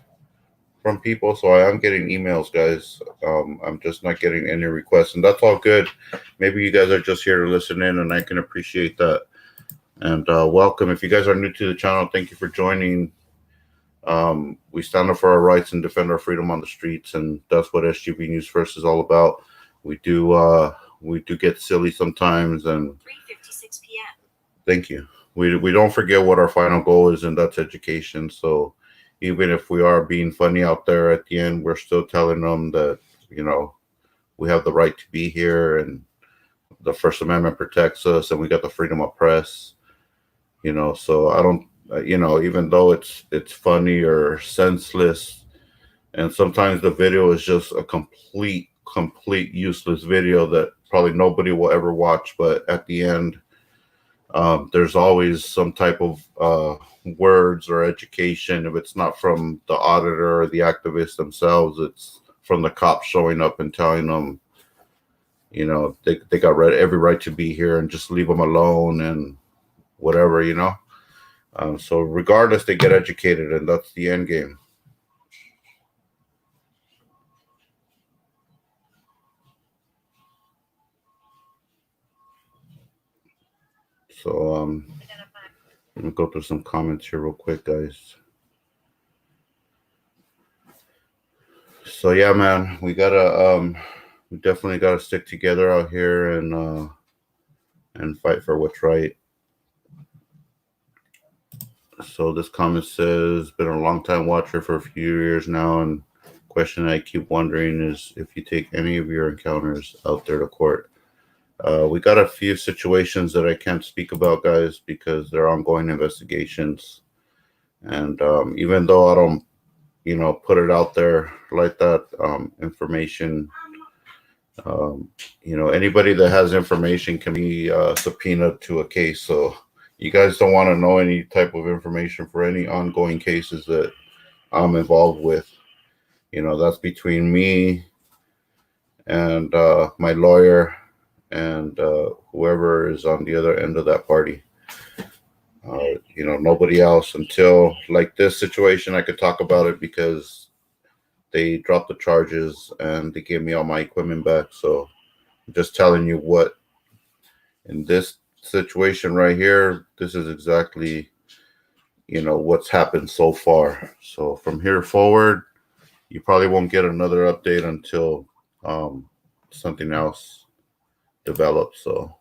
from people. So I am getting emails, guys. I'm just not getting any requests, and that's all good. Maybe you guys are just here to listen in, and I can appreciate that. And welcome. If you guys are new to the channel, thank you for joining. We stand up for our rights and defend our freedom on the streets, and that's what SGB News First is all about. We do get silly sometimes, and 3:56 p.m. Thank you. We don't forget what our final goal is, and that's education. So even if we are being funny out there at the end, we're still telling them that, you know, we have the right to be here, and the First Amendment protects us, and we got the freedom of press. You know, so I don't, you know, even though it's funny or senseless, and sometimes the video is just a complete useless video that probably nobody will ever watch, but at the end, there's always some type of words or education. If it's not from the auditor or the activists themselves, it's from the cops showing up and telling them, you know, they got every right to be here and just leave them alone and whatever, you know. So regardless, they get educated, and that's the end game. So let me go through some comments here real quick, guys. So yeah, man, we definitely gotta stick together out here and fight for what's right. So this comment says, been a long time watcher for a few years now, and question I keep wondering is if you take any of your encounters out there to court. We got a few situations that I can't speak about, guys, because they're ongoing investigations. And even though I don't, you know, put it out there like that, information, you know, anybody that has information can be subpoenaed to a case. So you guys don't want to know any type of information for any ongoing cases that I'm involved with. You know, that's between me and my lawyer and whoever is on the other end of that party. You know, nobody else until like this situation. I could talk about it because they dropped the charges and they gave me all my equipment back. So I'm just telling you what, in this situation right here, this is exactly, you know, what's happened so far. So from here forward, you probably won't get another update until something else develops. So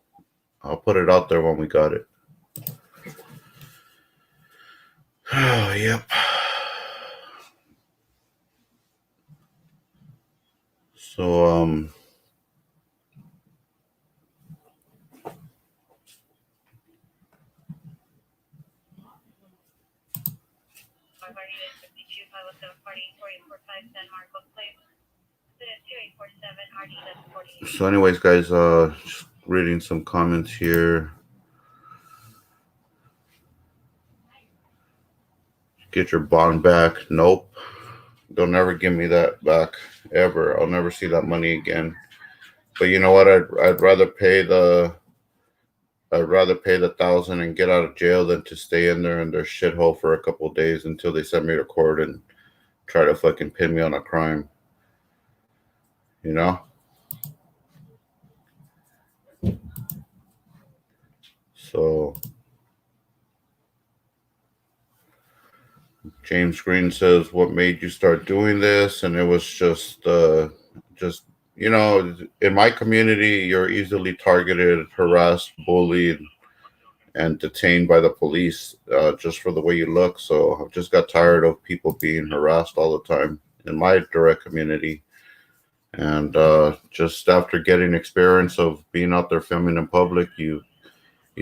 I'll put it out there when we got it. Oh, yep. So So anyways, guys, just reading some comments here. Get your bond back. Nope. They'll never give me that back, ever. I'll never see that money again. But you know what? I'd rather pay the $1,000 and get out of jail than to stay in there in their shithole for a couple of days until they send me to court and try to fucking pin me on a crime. You know? So James Green says, what made you start doing this? And it was just you know, in my community, you're easily targeted, harassed, bullied, and detained by the police just for the way you look. So I've just got tired of people being harassed all the time in my direct community. And just after getting experience of being out there filming in public, you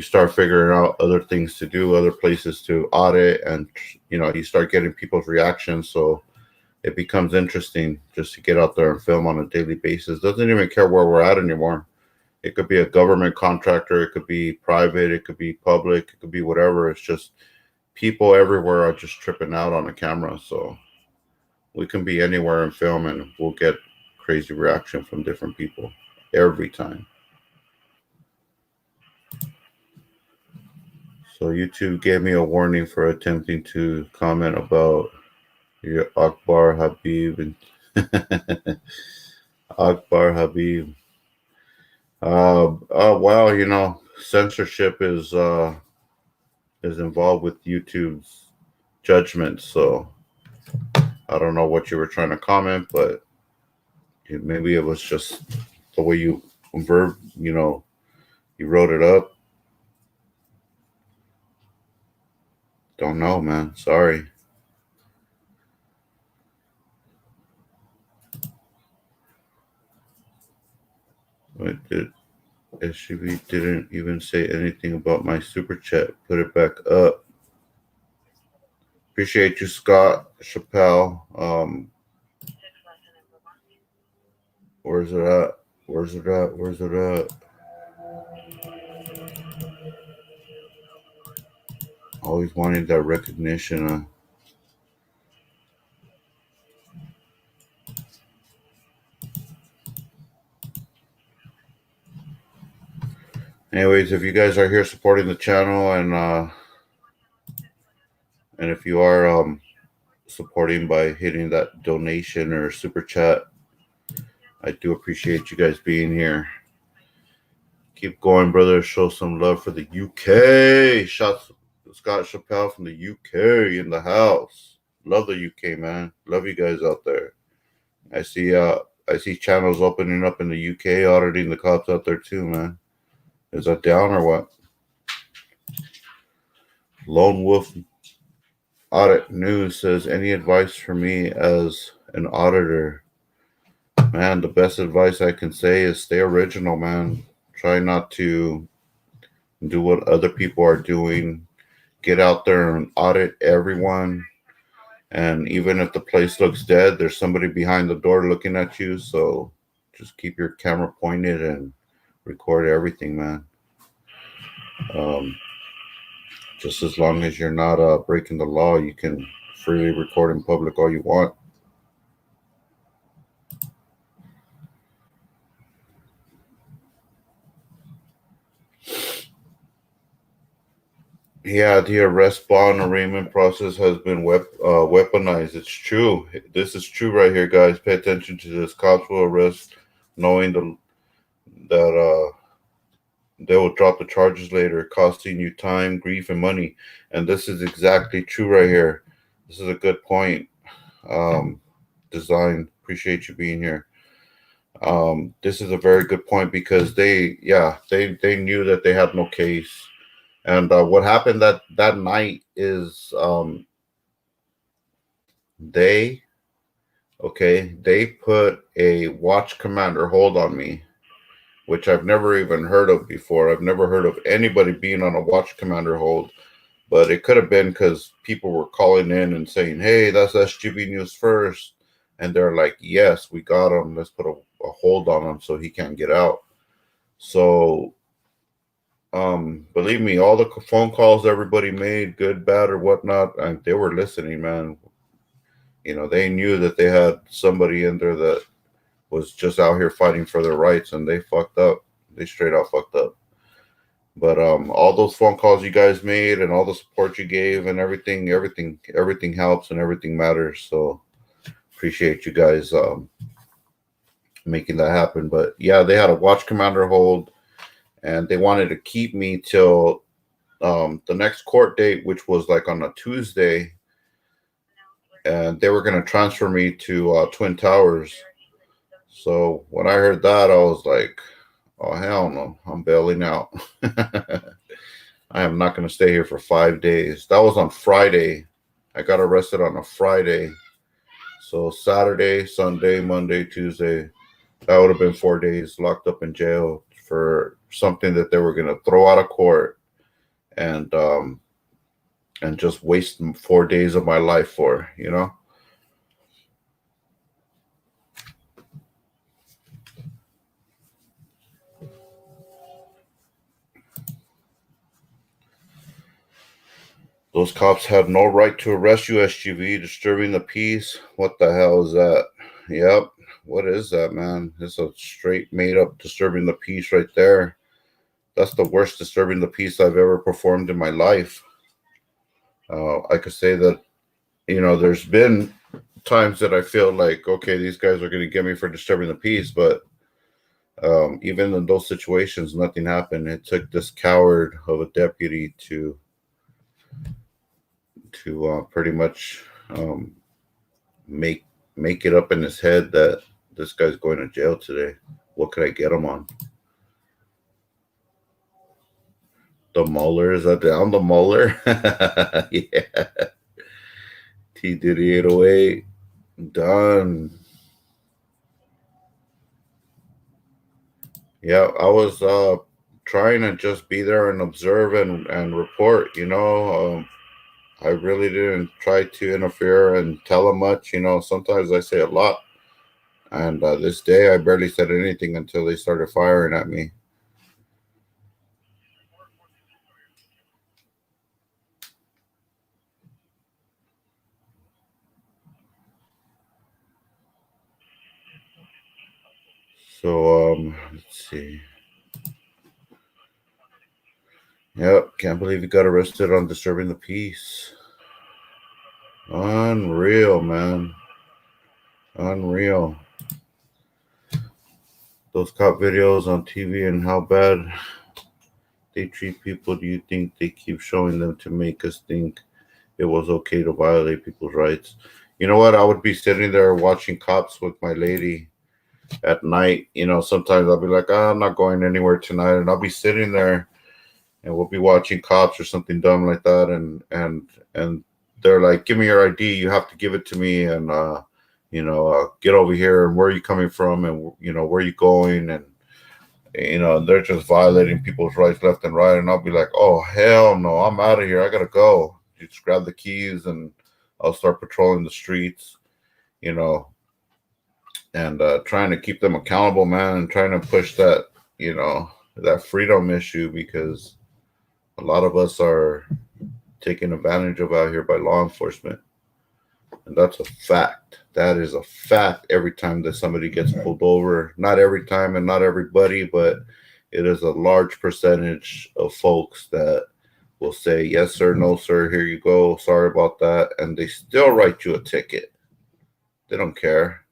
start figuring out other things to do, other places to audit, and you know, you start getting people's reactions. So it becomes interesting just to get out there and film on a daily basis. Doesn't even care where we're at anymore. It could be a government contractor, it could be private, it could be public, it could be whatever. It's just people everywhere are just tripping out on a camera. So we can be anywhere and film and we'll get crazy reaction from different people every time. So YouTube gave me a warning for attempting to comment about your Akbar Habib and Akbar Habib. Well, you know, censorship is involved with YouTube's judgment. So I don't know what you were trying to comment, but maybe it was just the way you you wrote it up. Don't know, man. Sorry. What did SUV didn't even say anything about my super chat. Put it back up. Appreciate you, Scott Chappelle. Where's it at? Where's it at? Where's it at? Always wanting that recognition. Anyways, if you guys are here supporting the channel and if you are supporting by hitting that donation or super chat, I do appreciate you guys being here. Keep going, brother. Show some love for the UK. Shots Scott Chappelle from the UK in the house. Love the UK, man. Love you guys out there. I see channels opening up in the UK, auditing the cops out there too, man. Is that down or what? Lone Wolf Audit News says, any advice for me as an auditor? Man, the best advice I can say is stay original, man. Try not to do what other people are doing. Get out there and audit everyone. And even if the place looks dead, there's somebody behind the door looking at you. So just keep your camera pointed and record everything, man. Just as long as you're not breaking the law, you can freely record in public all you want. Yeah, the arrest bond arraignment process has been weaponized. It's true. This is true right here, guys. Pay attention to this. Cops will arrest knowing that they will drop the charges later, costing you time, grief, and money. And this is exactly true right here. This is a good point. Design, appreciate you being here. This is a very good point because they knew that they had no case. And what happened that night is they put a watch commander hold on me, which I've never even heard of before. I've never heard of anybody being on a watch commander hold. But it could have been because people were calling in and saying, hey, that's SGB News First. And they're like, yes, we got him. Let's put a hold on him so he can't get out. So, believe me, all the phone calls everybody made, good, bad, or whatnot, and they were listening, man. You know, they knew that they had somebody in there that was just out here fighting for their rights, and they fucked up. They straight out fucked up. But all those phone calls you guys made and all the support you gave and everything helps and everything matters. So appreciate you guys making that happen. But yeah, they had a watch commander hold, and they wanted to keep me till the next court date, which was like on a Tuesday, and they were going to transfer me to Twin Towers. So when I heard that, I was like, oh, hell no, I'm bailing out. I am not going to stay here for 5 days. That was on Friday. I got arrested on a Friday. So Saturday, Sunday, Monday, Tuesday, that would have been 4 days locked up in jail for something that they were going to throw out of court and just waste 4 days of my life for, you know? Those cops had no right to arrest you, SGV, disturbing the peace. What the hell is that? Yep. What is that, man? It's a straight made up disturbing the peace right there. That's the worst disturbing the peace I've ever performed in my life. I could say that, you know, there's been times that I feel like, okay, these guys are going to get me for disturbing the peace, but even in those situations, nothing happened. It took this coward of a deputy to pretty much make it up in his head that this guy's going to jail today. What could I get him on? The Mueller? Is that down the Mueller? Yeah. T Diddy 808. Done. Yeah, I was trying to just be there and observe and report, you know. I really didn't try to interfere and tell them much. You know, sometimes I say a lot. And this day, I barely said anything until they started firing at me. So, let's see. Yep, can't believe he got arrested on disturbing the peace. Unreal, man. Unreal. Those cop videos on TV and how bad they treat people. Do you think they keep showing them to make us think it was okay to violate people's rights? You know what? I would be sitting there watching cops with my lady at night. You know, sometimes I'll be like, oh, I'm not going anywhere tonight. And I'll be sitting there and we'll be watching cops or something dumb like that. And they're like, give me your ID. You have to give it to me. And, you know, get over here. And where are you coming from? And, you know, where are you going? And, you know, they're just violating people's rights left and right. And I'll be like, oh, hell no, I'm out of here. I got to go. You just grab the keys and I'll start patrolling the streets, you know, and trying to keep them accountable, man, and trying to push that, you know, that freedom issue, because a lot of us are taken advantage of out here by law enforcement. And that's a fact. That is a fact every time that somebody gets pulled over. Not every time and not everybody, but it is a large percentage of folks that will say, yes, sir, no, sir, here you go. Sorry about that. And they still write you a ticket. They don't care.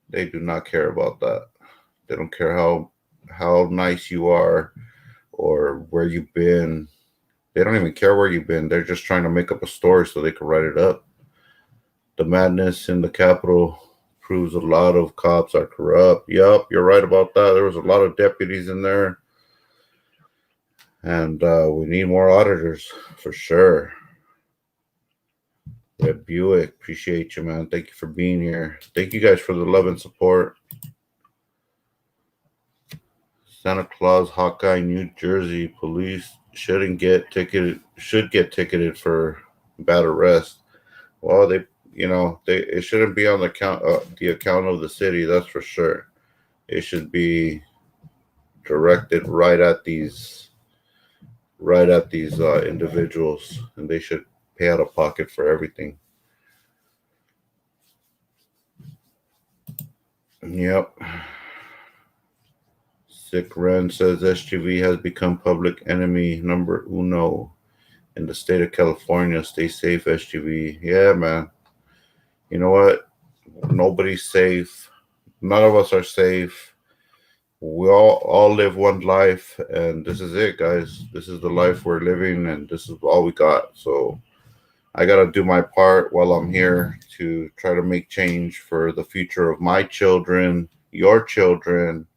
They do not care about that. They don't care how nice you are or where you've been. They don't even care where you've been. They're just trying to make up a story so they can write it up. The madness in the Capitol proves a lot of cops are corrupt. Yep, you're right about that. There was a lot of deputies in there. And we need more auditors for sure. Red Buick, appreciate you, man. Thank you for being here. Thank you guys for the love and support. Santa Claus, Hawkeye, New Jersey, police shouldn't get ticketed, should get ticketed for bad arrest. Well, it shouldn't be on the account of the city, that's for sure. It should be directed right at these individuals, and they should pay out of pocket for everything. Yep. Sick Ren says SGV has become public enemy number uno in the state of California. Stay safe, SGV. Yeah, man. You know what? Nobody's safe. None of us are safe. We all live one life, and this is it, guys. This is the life we're living, and this is all we got. So I got to do my part while I'm here to try to make change for the future of my children, your children,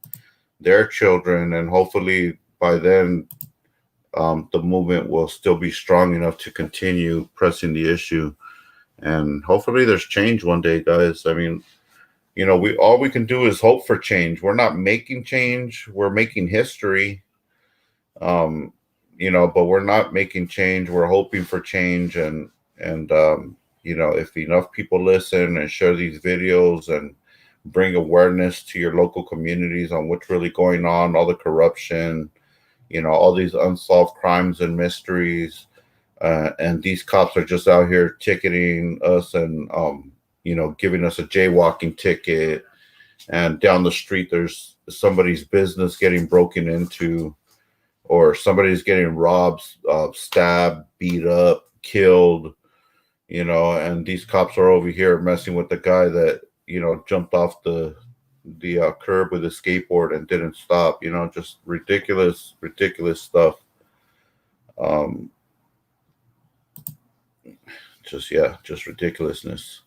their children, and hopefully by then the movement will still be strong enough to continue pressing the issue, and hopefully there's change one day, guys. I mean, all we can do is hope for change. We're not making change, we're making history, but we're not making change. We're hoping for change, and if enough people listen and share these videos and bring awareness to your local communities on what's really going on, all the corruption, all these unsolved crimes and mysteries, and these cops are just out here ticketing us and giving us a jaywalking ticket, and down the street there's somebody's business getting broken into, or somebody's getting robbed, stabbed, beat up, killed, and these cops are over here messing with the guy that jumped off the curb with a skateboard and didn't stop. Just ridiculous stuff. Just ridiculousness.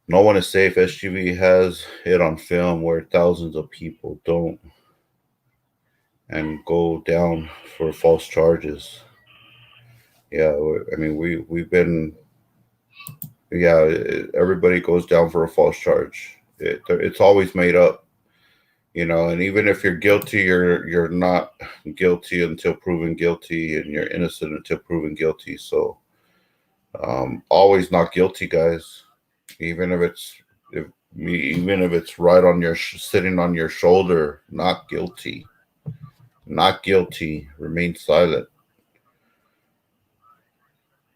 No one is safe. SGV has it on film where thousands of people don't and go down for false charges. Yeah, I mean, we've been, everybody goes down for a false charge. It's always made up, and even if you're guilty, you're not guilty until proven guilty, and you're innocent until proven guilty. So always not guilty, guys. Even if it's right on your sitting on your shoulder, not guilty. Not guilty. Remain silent.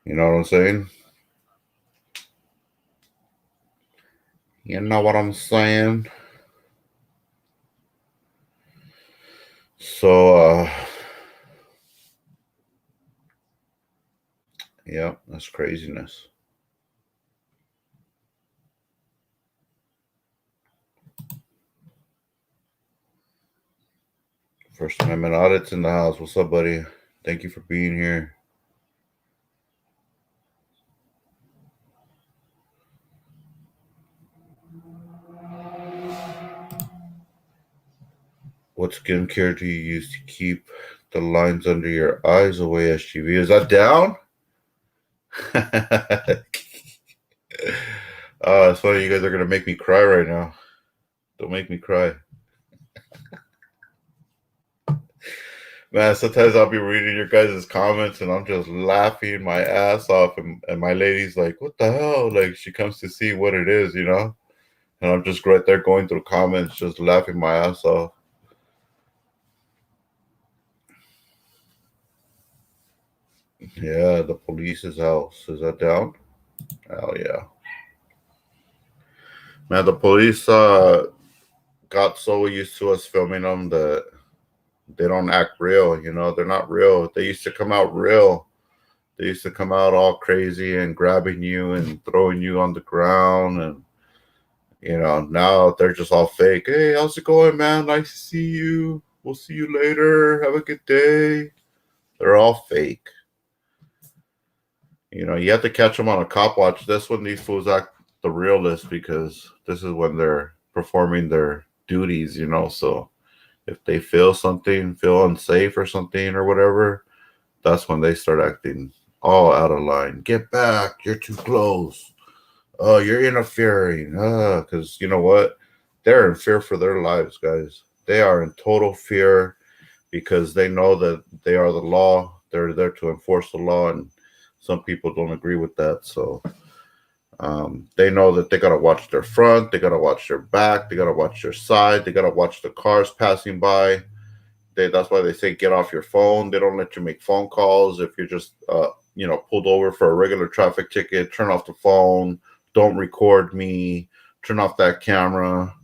You know what I'm saying? You know what I'm saying? So, yeah, that's craziness. First Amendment audits in the house. What's up, buddy? Thank you for being here. What skincare do you use to keep the lines under your eyes away, SGV? Is that down? It's funny. You guys are going to make me cry right now. Don't make me cry. Man, sometimes I'll be reading your guys' comments and I'm just laughing my ass off. And my lady's like, what the hell? Like, she comes to see what it is, And I'm just right there going through comments, just laughing my ass off. Yeah, the police's house. Is that down? Hell yeah. Man, the police got so used to us filming them that they don't act real, They're not real. They used to come out real. They used to come out all crazy and grabbing you and throwing you on the ground. And, now they're just all fake. Hey, how's it going, man? Nice to see you. We'll see you later. Have a good day. They're all fake. You have to catch them on a cop watch. That's when these fools act the realest, because this is when they're performing their duties, So if they feel unsafe or something or whatever, that's when they start acting all out of line. Get back. You're too close. Oh, you're interfering. Because you know what? They're in fear for their lives, guys. They are in total fear. because they know that they are the law. They're there to enforce the law, and some people don't agree with that. So they know that they got to watch their front, they got to watch their back, they got to watch their side, they got to watch the cars passing by. That's why they say get off your phone. They don't let you make phone calls. If you're just pulled over for a regular traffic ticket, turn off the phone. Don't record me. Turn off that camera.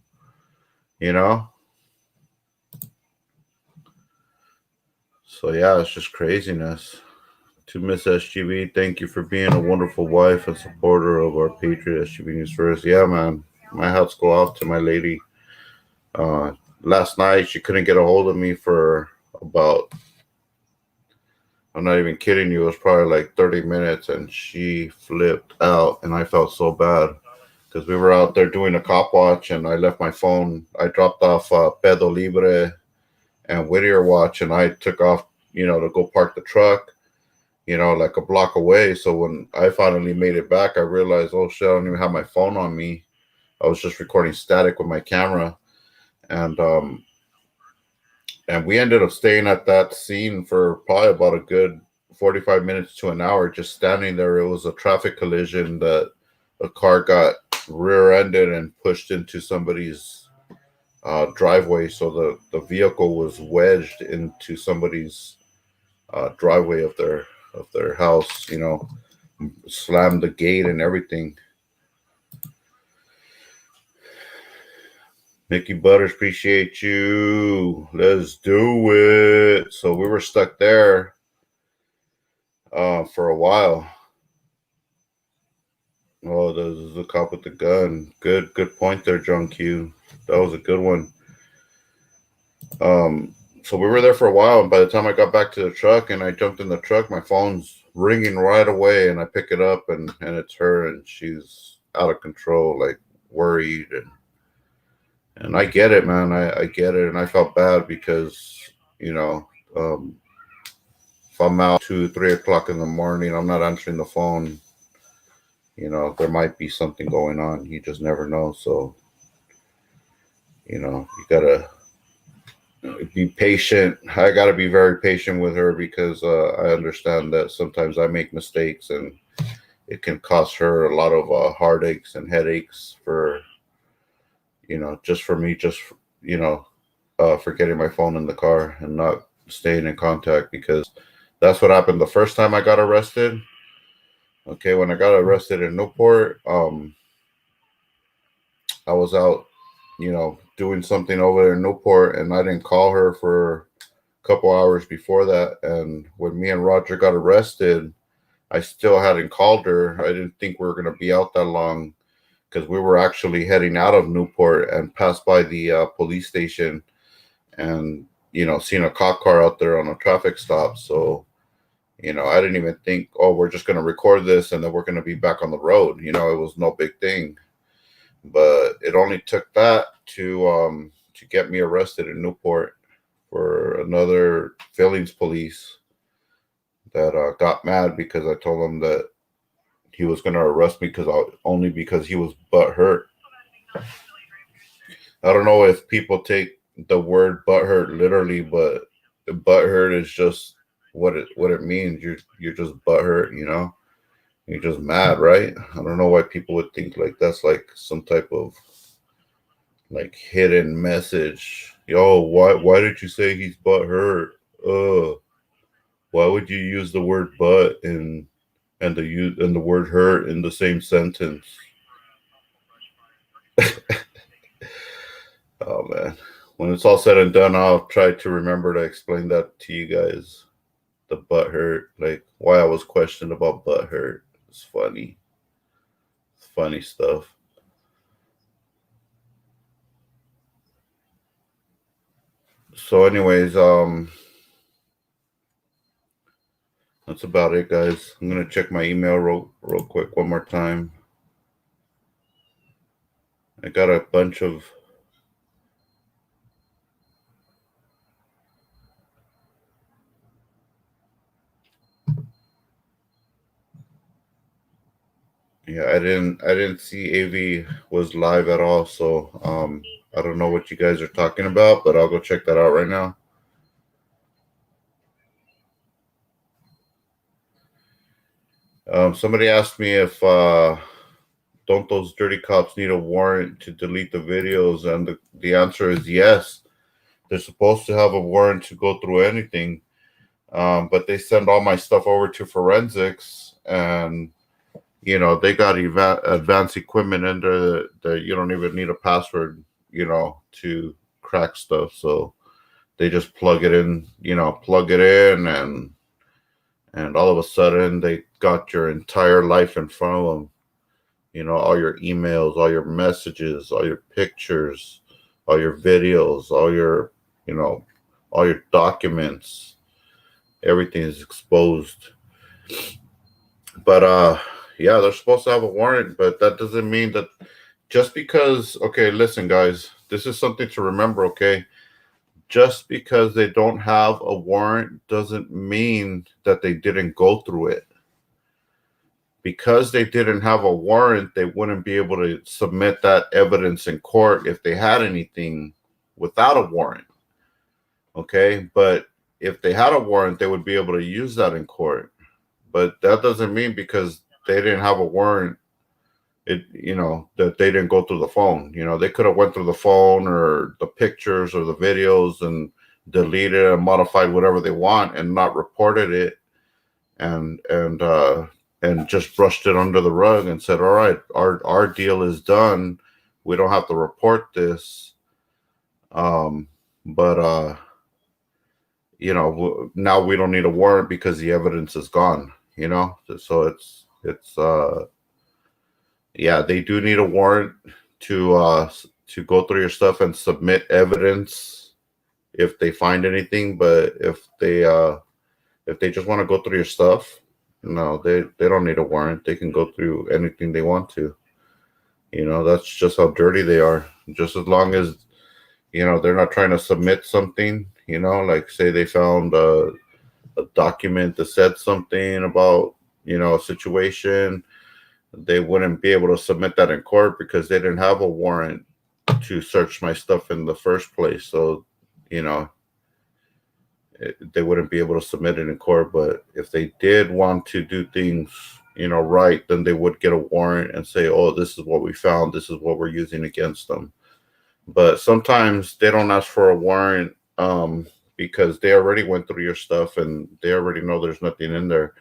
So yeah, it's just craziness. To Miss SGV, thank you for being a wonderful wife and supporter of our Patriot SGV News First. Yeah, man, my hearts go out to my lady. Last night she couldn't get a hold of me for about, I'm not even kidding you, it was probably like 30 minutes, and she flipped out, and I felt so bad because we were out there doing a cop watch, and I left my phone. I dropped off Pedo Libre and Whittier watch, and I took off, to go park the truck, like a block away. So when I finally made it back, I realized, oh shit, I don't even have my phone on me. I was just recording static with my camera. And we ended up staying at that scene for probably about a good 45 minutes to an hour, just standing there. It was a traffic collision that a car got rear-ended and pushed into somebody's driveway. So the vehicle was wedged into somebody's driveway of their house, slammed the gate and everything. Mickey Butters, appreciate you. Let's do it. So we were stuck there for a while. Oh, this is the cop with the gun. Good point there, John Q. That was a good one. So we were there for a while, and by the time I got back to the truck and I jumped in the truck, my phone's ringing right away, and I pick it up, and it's her, and she's out of control, like worried, and I get it, man. I get it, and I felt bad because, if I'm out 2-3 o'clock in the morning, I'm not answering the phone, there might be something going on. You just never know. So, you gotta be patient. I gotta be very patient with her because I understand that sometimes I make mistakes, and it can cost her a lot of heartaches and headaches for, just for me, forgetting my phone in the car and not staying in contact, because that's what happened the first time I got arrested. Okay, when I got arrested in Newport, I was out, doing something over there in Newport, and I didn't call her for a couple hours before that. And when me and Roger got arrested, I still hadn't called her. I didn't think we were going to be out that long, because we were actually heading out of Newport and passed by the police station and, seen a cop car out there on a traffic stop. So, I didn't even think, oh, we're just going to record this and then we're going to be back on the road. It was no big thing. But it only took that to get me arrested in Newport for another Fillings police that got mad because I told him that he was going to arrest me only because he was butthurt. I don't know if people take the word butthurt literally, but butthurt is just what it means. You're just butthurt, You're just mad, right? I don't know why people would think like that's like some type of like hidden message. Yo, why did you say he's butthurt? Why would you use the word butt and the word hurt in the same sentence? Oh man, when it's all said and done, I'll try to remember to explain that to you guys. The butt hurt, like why I was questioned about butt hurt. It's funny. It's funny stuff. So anyways, that's about it, guys. I'm gonna check my email real quick one more time. I got a bunch of I didn't see AV was live at all, so I don't know what you guys are talking about, but I'll go check that out right now. Somebody asked me if don't those dirty cops need a warrant to delete the videos, and the answer is yes. They're supposed to have a warrant to go through anything, but they send all my stuff over to forensics, and you know they got advanced equipment under that you don't even need a password, you know, to crack stuff. So they just plug it in, and all of a sudden they got your entire life in front of them. You know, all your emails, all your messages, all your pictures, all your videos, all your, you know, all your documents. Everything is exposed. But yeah, they're supposed to have a warrant, but that doesn't mean that just because, okay, listen guys, this is something to remember, okay? Just because they don't have a warrant doesn't mean that they didn't go through it. Because they didn't have a warrant, they wouldn't be able to submit that evidence in court if they had anything without a warrant. Okay, but if they had a warrant, they would be able to use that in court. But that doesn't mean because they didn't have a warrant, you know, that they didn't go through the phone. You know, they could have went through the phone or the pictures or the videos and deleted and modified whatever they want and not reported it and just brushed it under the rug and said, all right, our deal is done. We don't have to report this. But you know, now we don't need a warrant because the evidence is gone, you know? So it's yeah, they do need a warrant to go through your stuff and submit evidence if they find anything. But if they just want to go through your stuff, no, they don't need a warrant. They can go through anything they want to. You know, that's just how dirty they are. Just as long as, you know, they're not trying to submit something, you know, like say they found a document that said something about, you know, a situation, they wouldn't be able to submit that in court because they didn't have a warrant to search my stuff in the first place. So, you know, they wouldn't be able to submit it in court. But if they did want to do things, you know, right, then they would get a warrant and say, oh, this is what we found, this is what we're using against them. But sometimes they don't ask for a warrant because they already went through your stuff and they already know there's nothing in there.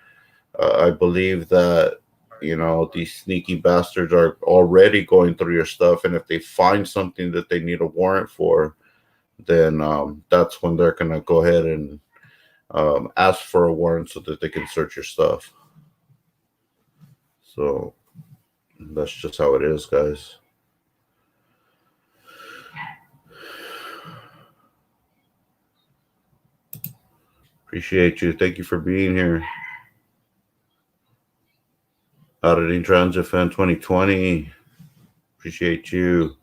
I believe that, you know, these sneaky bastards are already going through your stuff, and if they find something that they need a warrant for, then that's when they're going to go ahead and ask for a warrant so that they can search your stuff. So that's just how it is, guys. Appreciate you. Thank you for being here. Auditing Transit Fan 2020. Appreciate you.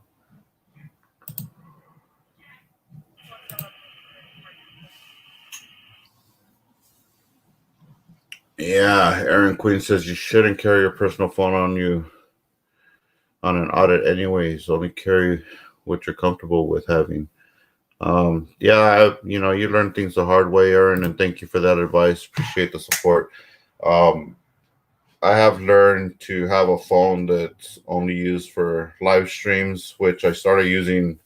Yeah, Aaron Queen says you shouldn't carry your personal phone on you on an audit anyways. Only carry what you're comfortable with having. Yeah, you know, you learn things the hard way, Aaron, and thank you for that advice. Appreciate the support. I have learned to have a phone that's only used for live streams, which I started using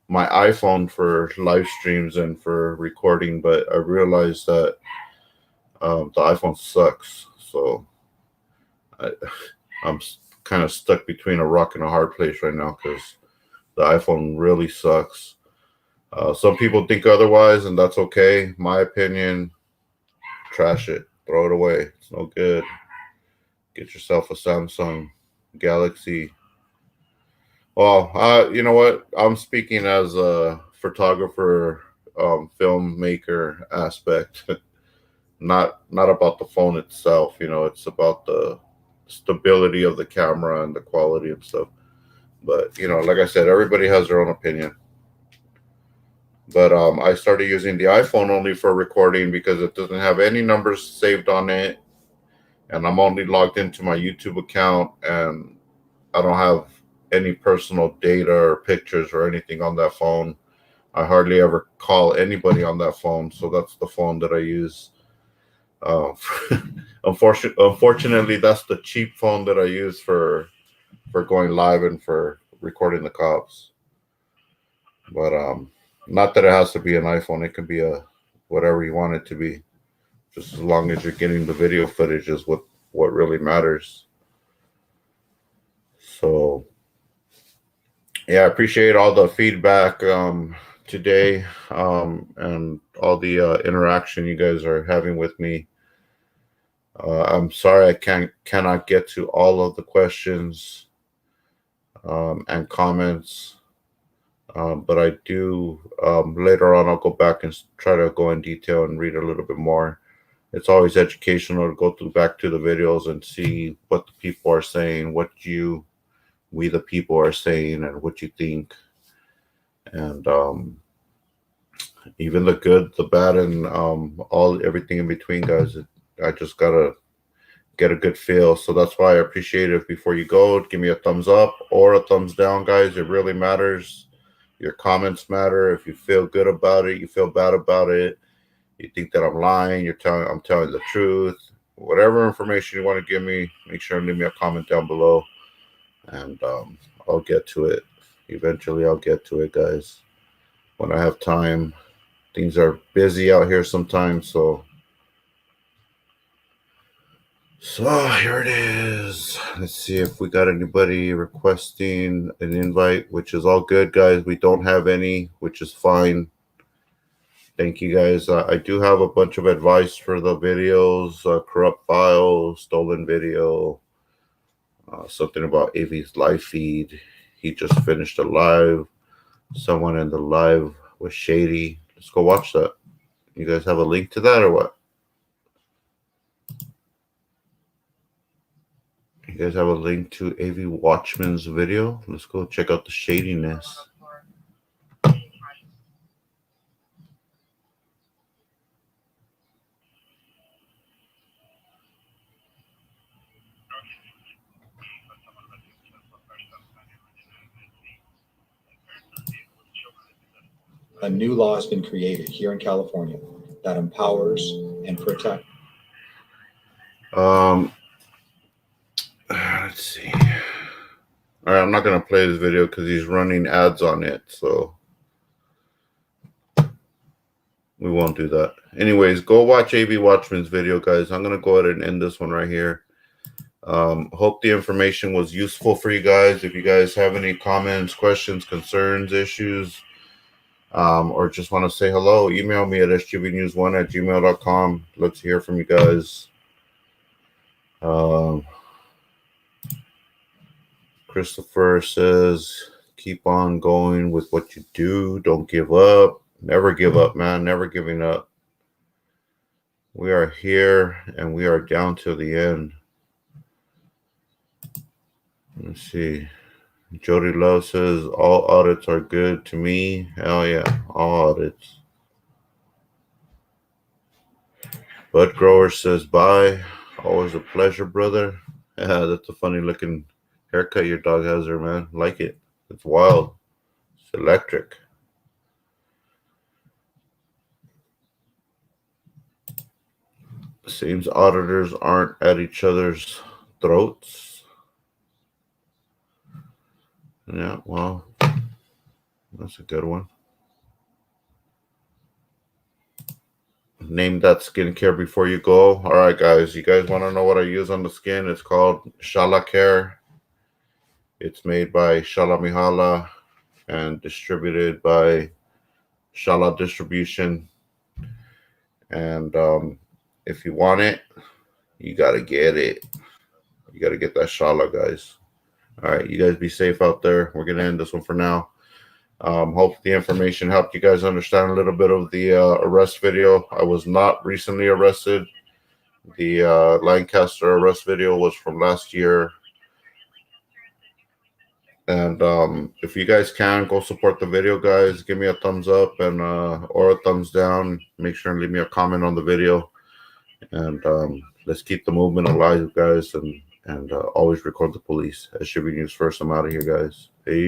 my iPhone for live streams and for recording, but I realized that the iPhone sucks. So I'm kind of stuck between a rock and a hard place right now because the iPhone really sucks. Some people think otherwise, and that's okay. My opinion, trash it, throw it away. It's no good. Get yourself a Samsung Galaxy. Well, you know what? I'm speaking as a photographer, filmmaker aspect, not about the phone itself. You know, it's about the stability of the camera and the quality and stuff. But you know, like I said, everybody has their own opinion. But I started using the iPhone only for recording because it doesn't have any numbers saved on it, and I'm only logged into my YouTube account, and I don't have any personal data or pictures or anything on that phone. I hardly ever call anybody on that phone, so that's the phone that I use. Unfortunately, that's the cheap phone that I use for going live and for recording the cops. But not that it has to be an iPhone. It can be a whatever you want it to be. Just as long as you're getting the video footage is what really matters. So yeah, I appreciate all the feedback today and all the interaction you guys are having with me. I'm sorry I cannot get to all of the questions and comments, but I do later on. I'll go back and try to go in detail and read a little bit more. It's always educational to go back to the videos and see what the people are saying, what we the people are saying, and what you think, and even the good, the bad, and everything in between, guys. I just gotta get a good feel. So that's why I appreciate it. Before you go, give me a thumbs up or a thumbs down, guys. It really matters. Your comments matter. If you feel good about it, you feel bad about it, you think that I'm lying, I'm telling the truth, whatever information you want to give me, make sure and leave me a comment down below, and I'll get to it. Eventually I'll get to it, guys, when I have time. Things are busy out here sometimes, so here it is. Let's see if we got anybody requesting an invite, which is all good, guys. We don't have any, which is fine. Thank you, guys. I do have a bunch of advice for the videos, corrupt files, stolen video, something about AV's live feed. He just finished a live. Someone in the live was shady. Let's go watch that. You guys have a link to that or what? You guys have a link to AV Watchman's video? Let's go check out the shadiness. A new law has been created here in California that empowers and protects. Let's see. All right, I'm not going to play this video because he's running ads on it, so we won't do that. Anyways, go watch AV Watchman's video, guys. I'm going to go ahead and end this one right here. Hope the information was useful for you guys. If you guys have any comments, questions, concerns, issues, or just want to say hello, email me at sgbnews1@gmail.com. Let's hear from you guys. Christopher says, keep on going with what you do. Don't give up. Never give up, man. Never giving up. We are here and we are down till the end. Let's see. Jody Love says, all audits are good to me. Hell yeah, all audits. Bud Grower says, bye. Always a pleasure, brother. Yeah, that's a funny looking haircut your dog has there, man. Like it. It's wild. It's electric. Seems auditors aren't at each other's throats. Yeah, well, that's a good one. Name that skincare before you go. All right, guys. You guys want to know what I use on the skin? It's called Shala Care. It's made by Shala Mihala and distributed by Shala Distribution. And if you want it, you got to get it. You got to get that Shala, guys. All right, you guys be safe out there. We're going to end this one for now. Hope the information helped you guys understand a little bit of the arrest video. I was not recently arrested. The Lancaster arrest video was from last year. And if you guys can, go support the video, guys. Give me a thumbs up and or a thumbs down. Make sure and leave me a comment on the video. And let's keep the movement alive, guys. And always record the police. SGB News first. I'm out of here, guys. Peace.